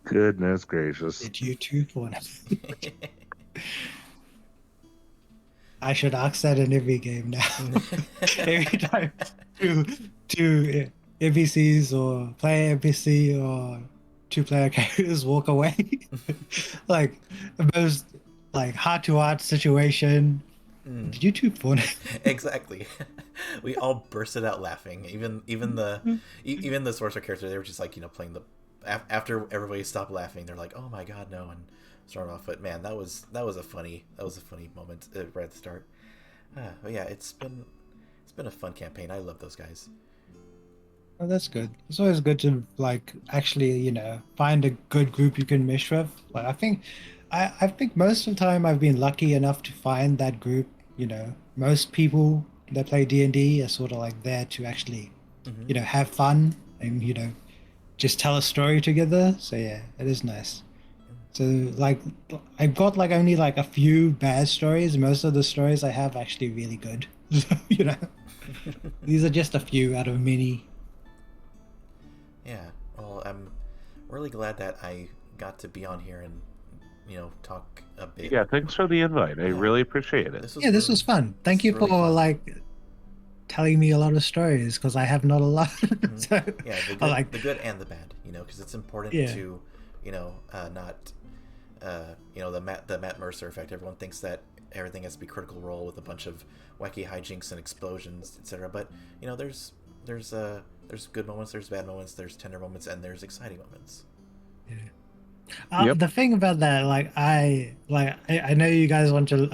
Goodness gracious. Did you two for I should ask that in every game now. Every time two NPCs or player NPC or two player characters walk away, like the most like heart to heart situation. Did you two phone? Exactly. We all bursted out laughing. Even the sorcerer character, they were just like playing the after everybody stopped laughing, they're like, "Oh my god, no," and stormed off. But man, that was a funny moment right at the start. But yeah, it's been a fun campaign. I love those guys. Oh, that's good. It's always good to like actually find a good group you can mesh with. Like I think most of the time I've been lucky enough to find that group. Most people that play D&D are sort of like there to actually have fun and just tell a story together. So yeah, it is nice. So like I've got like only like a few bad stories. Most of the stories I have actually really good. These are just a few out of many. Yeah, well, I'm really glad that I got to be on here and talk a bit. Yeah, thanks for the invite. I really appreciate it. This was fun. Thank you for fun. Like telling me a lot of stories, because I have not a lot. So, yeah, the good and the bad, because it's important to not the Matt Mercer effect. Everyone thinks that everything has to be Critical Role with a bunch of wacky hijinks and explosions, etc. But there's good moments, there's bad moments, there's tender moments, and there's exciting moments. Yeah. The thing about that, I know you guys want to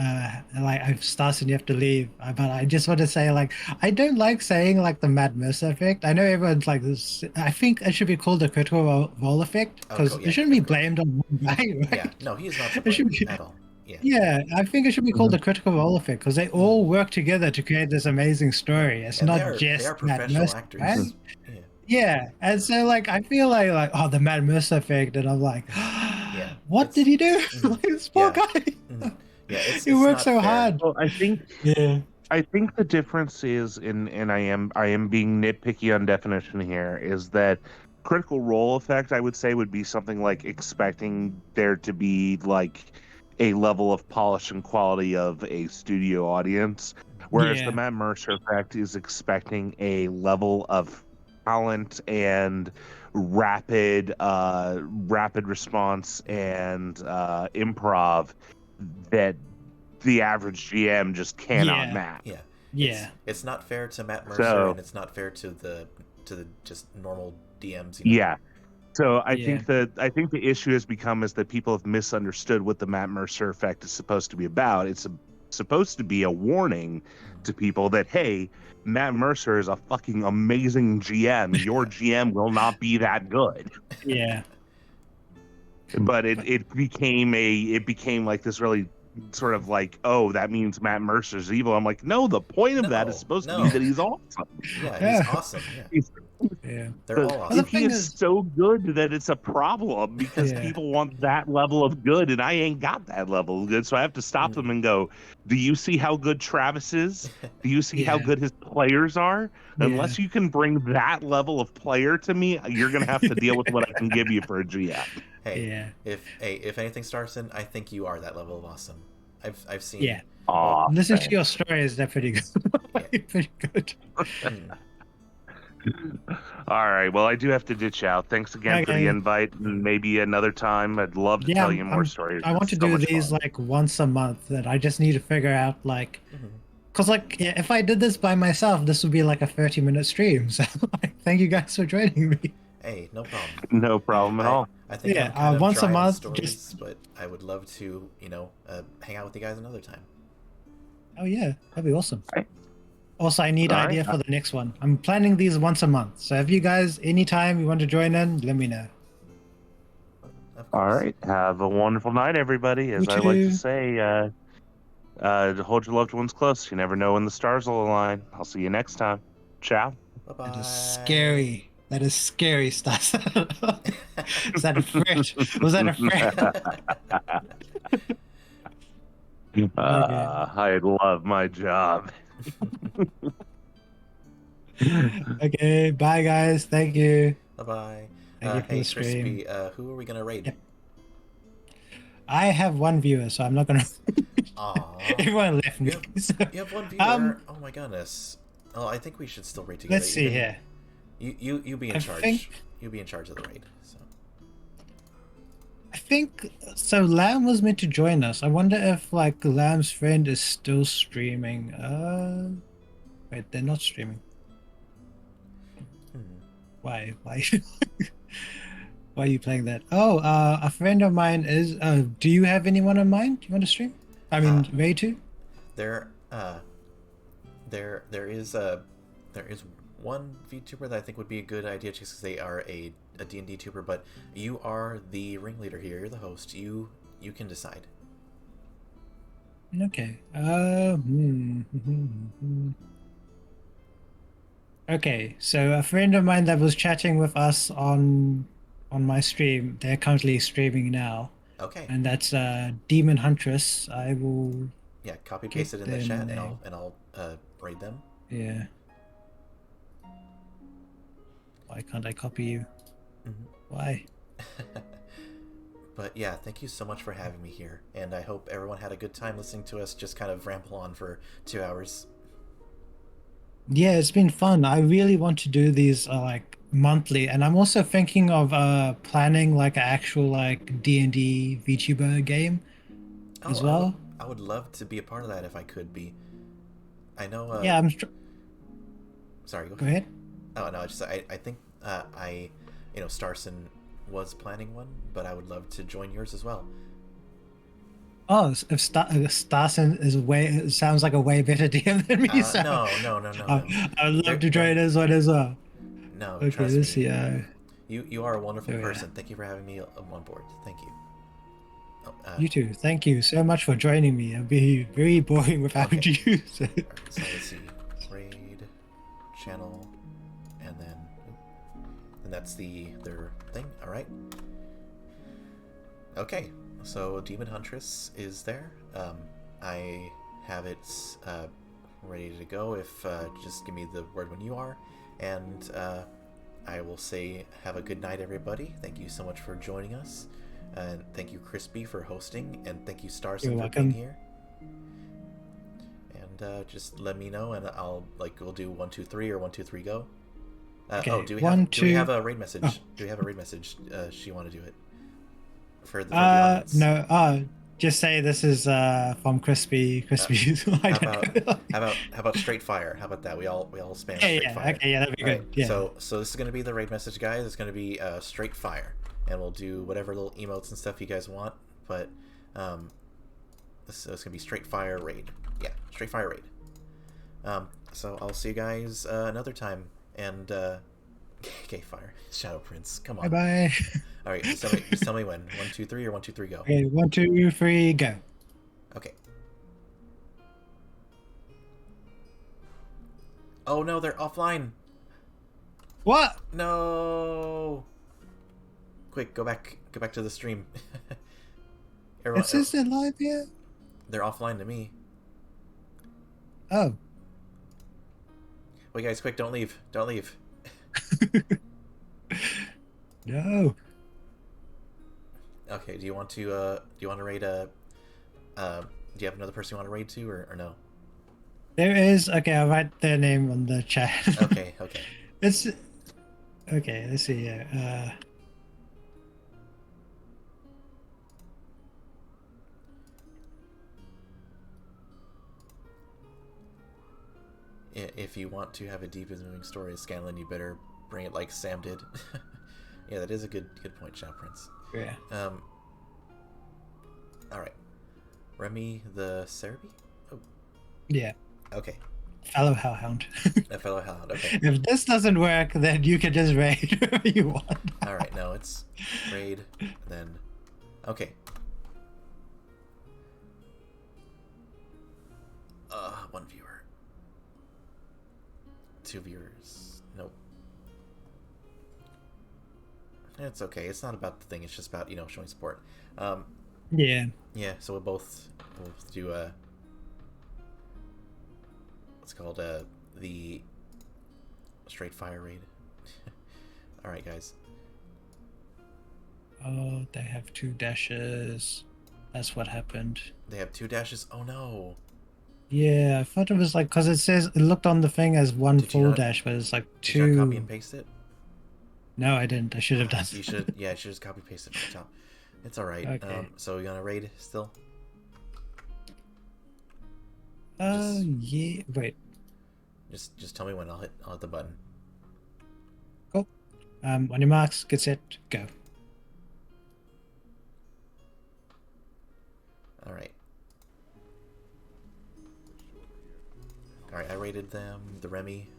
I've started and you have to leave, but I just want to say I don't like saying the Matt Mercer effect. I know everyone's like this. I think it should be called the Critical Role effect, because it shouldn't be blamed on one guy. Right? Yeah, no, he's not to blame at all. Yeah, I think it should be called the Critical Role effect, because they all work together to create this amazing story. It's not just Matt Mercer, actors. Right? Yeah, and so I feel like the Matt Mercer effect, and I'm like, what did he do? This poor guy. Yeah, he worked so hard. Well, I think the difference is and I am being nitpicky on definition here, is that Critical Role effect, I would say, would be something like expecting there to be a level of polish and quality of a studio audience, whereas the Matt Mercer effect is expecting a level of talent and rapid response and improv that the average GM just cannot Yeah. match. Yeah. Yeah. It's not fair to Matt Mercer, So and it's not fair to the just normal DMs. yeah. So I Yeah. think the issue has become is that people have misunderstood what the Matt Mercer effect is supposed to be about. It's supposed to be a warning to people that, hey, Matt Mercer is a fucking amazing GM. Your GM will not be that good. Yeah. But it became like this really sort of like, oh, that means Matt Mercer's evil. I'm like, no, the point of that is supposed to be that he's awesome. Yeah, Yeah. he's awesome. Yeah, Yeah. they're all Well, the awesome. He thing is is- so good that it's a problem because Yeah. people want that level of good, and I ain't got that level of good. So I have to stop them and go, do you see how good Travis is? Do you see how Yeah. good his players are? Yeah. Unless you can bring that level of player to me, you're going to have to deal with what I can give you for a GM. Hey, Yeah. if anything, Starson, I think you are that level of awesome. I've seen. Yeah. Aw, Listen to thanks. your stories. They're pretty good. Pretty good. Mm. All right. Well, I do have to ditch out. Thanks again for the Okay. invite. And maybe another time. I'd love to Yeah, tell you more stories. I want It's to so do much these fun. like once a month. That I just need to figure out like, Mhm. cause like yeah, if I did this by myself, this would be like a 30-minute stream. So like, thank you guys for joining me. Hey, no problem. No problem at all. I think Yeah, I'm kind of once a dry on month, stories, just- but I would love to, hang out with you guys another time. Oh yeah, that'd be awesome. Right. Also, I need All idea right. for the next one. I'm planning these once a month. So if you guys anytime you want to join in, let me know. Of All course. right. Have a wonderful night, everybody. As You I like to too. say, hold your loved ones close. You never know when the stars will align. I'll see you next time. Ciao. Bye-bye. That is scary. That is scary stuff. Is that a threat? Was that a threat? I love my job. Okay, bye guys. Thank you. Bye-bye. Thank you for Hey, the stream. Crispy, who are we gonna raid? Yep. I have one viewer, so I'm not gonna. Aw. Everyone left me. Yep. So, You have one viewer. Oh my goodness. Oh, I think we should still raid together. let's see here. You be in I charge. think- You be in charge of the raid. So. I think so. Lamb was meant to join us. I wonder if like Lamb's friend is still streaming. Wait, they're not streaming. Hmm. Why? Why? Why are you playing that? Oh, a friend of mine is. Do you have anyone in mind? Do you want to stream? I mean, Ray too. There is one VTuber that I think would be a good idea just because they are a D&D tuber, but you are the ringleader here. You're the host. You can decide. Okay. Okay, so a friend of mine that was chatting with us on my stream, they're currently streaming now, Okay. and that's Demon Huntress. I will. Yeah, copy paste it in the their chat, name. and I'll raid them. Yeah. Why can't I copy you? Mhm. Why? But yeah, thank you so much for having me here, and I hope everyone had a good time listening to us just kind of ramble on for 2 hours. Yeah, it's been fun. I really want to do these like monthly, and I'm also thinking of planning like an actual like D&D VTuber game as Oh, well. I would love to be a part of that if I could be. I know. Yeah, I'm. Sorry. Go ahead. Oh no, I think Starson was planning one, but I would love to join yours as well. Oh, if Starson is way sounds like a way better DM than me. So No. I would love They're- to join this one as well. No, Okay, trust let's me. see. You are a wonderful Oh, yeah. person. Thank you for having me on board. Thank you. Oh, You too. Thank you so much for joining me. I'd be very boring without Okay. you. So. Alright, so let's see. Raid, channel, and then that's their thing. All right. Okay, so Demon Huntress is there. I have it ready to go. If just give me the word when you are, and I will say have a good night, everybody. Thank you so much for joining us, and thank you, Crispy, for hosting, and thank you, Starson, You're for welcome. being here. And just let me know, and we'll do 1, 2, 3 or 1, 2, 3 go. Okay, Oh, do we one, have do we two- have a raid message? Oh. Do we have a raid message? She want to do it for the audience. No. Just say this is from Crispy. I How don't know. how about straight fire? How about that? We all spam Yeah, straight yeah. fire. Okay, yeah, that'd be All good. right, Yeah. so this is gonna be the raid message, guys. It's gonna be straight fire, and we'll do whatever little emotes and stuff you guys want. But so it's gonna be straight fire raid. Yeah, straight fire raid. So I'll see you guys another time. And okay, fire Shadow Prince. Come on. Bye bye. All right, just tell me when. 1, 2, 3, or 1, 2, 3, go. Okay, 1, 2, 3, go. Okay. Oh no, they're offline. What? No. Quick, go back to the stream. Everyone, Is this live yet? they're offline to me. Oh. Wait, guys, quick! Don't leave! Don't leave! No. Okay. Do you want to raid a? Do you have another person you want to raid to, or no? There is. Okay, I'll write their name on the chat. Okay. Okay. It's okay. Let's see here. If you want to have a deep and moving story, Scanlan, you better bring it like Sam did. Yeah, that is a good point, Shadow Prince. Yeah. All right. Remy the Cerebi? Oh, Yeah. okay. Fellow Hellhound. A fellow hound. Okay. If this doesn't work, then you can just raid whoever you want. All right. No, it's raid. Then, okay. One viewer. 2 viewers. Nope. It's okay. It's not about the thing. It's just about showing support. Yeah. Yeah. So we'll both do what's called the straight fire raid. All right, guys. Oh, they have 2 dashes. That's what happened. They have 2 dashes. Oh no. Yeah, I thought it was like because it looked on the thing as one Did you full not- dash, but it's like Did you not 2. copy and paste it? No, I didn't. I should have done. You should. Yeah, you should just copy paste it from the top. It's all right. Okay. So you gonna raid still? Yeah. Wait. Just tell me when. I'll hit the button. Cool. On your marks, get set, go. All right. All right. I rated them. The Remy.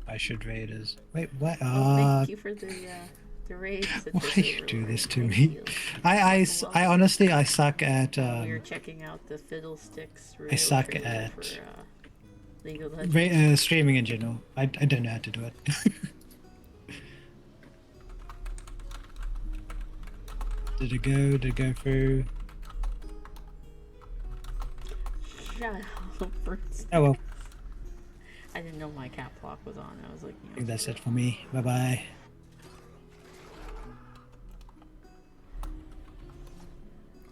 I should raid as. Wait, what? Well, thank you for the raid. Why do you do this to me? I honestly I suck at We were checking out the Fiddlesticks. I suck trailer at for, League of Legends. streaming in general. I don't know how to do it. Did it go? Did it go through? Shut up, first. Oh well. I didn't know my cap lock was on. I was like, I think that's it for me. Bye bye.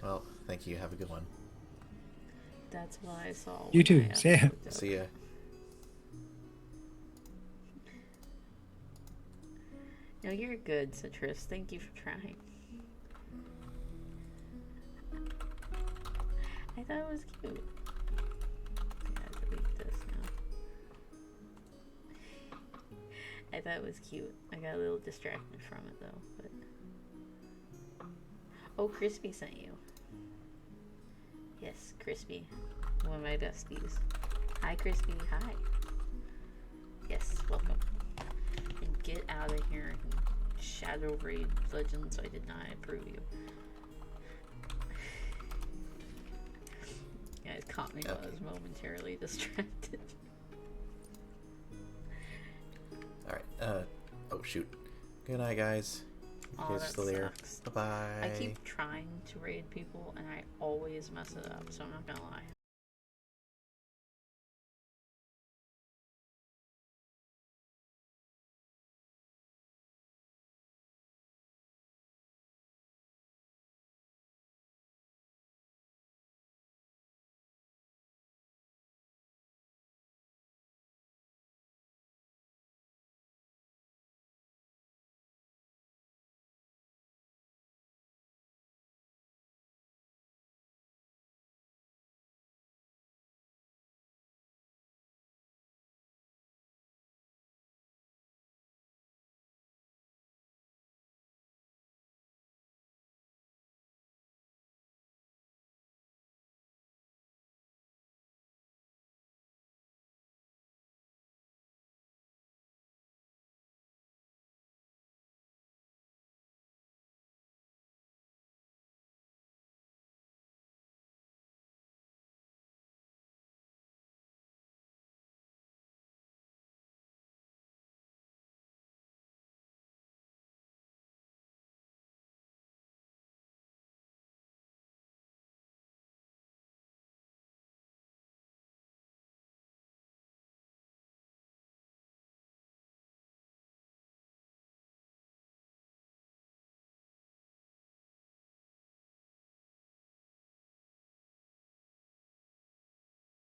Well, thank you. Have a good one. that's what I saw. You when too. I See ya. looked up. See ya. No, you're good, Citrus. Thank you for trying. I thought it was cute. Yeah, delete this now. I thought it was cute. I got a little distracted from it though, but oh, Crispy sent you. Yes, Crispy. One of my besties. Hi Crispy, hi. Yes, welcome. And get out of here and Shadow Raid Legends. I did not approve you. Yeah, it caught me while I was momentarily distracted. All right. Oh shoot. Good night, guys. You Oh, guys that still there? sucks. Bye bye. I keep trying to raid people and I always mess it up, so I'm not gonna lie.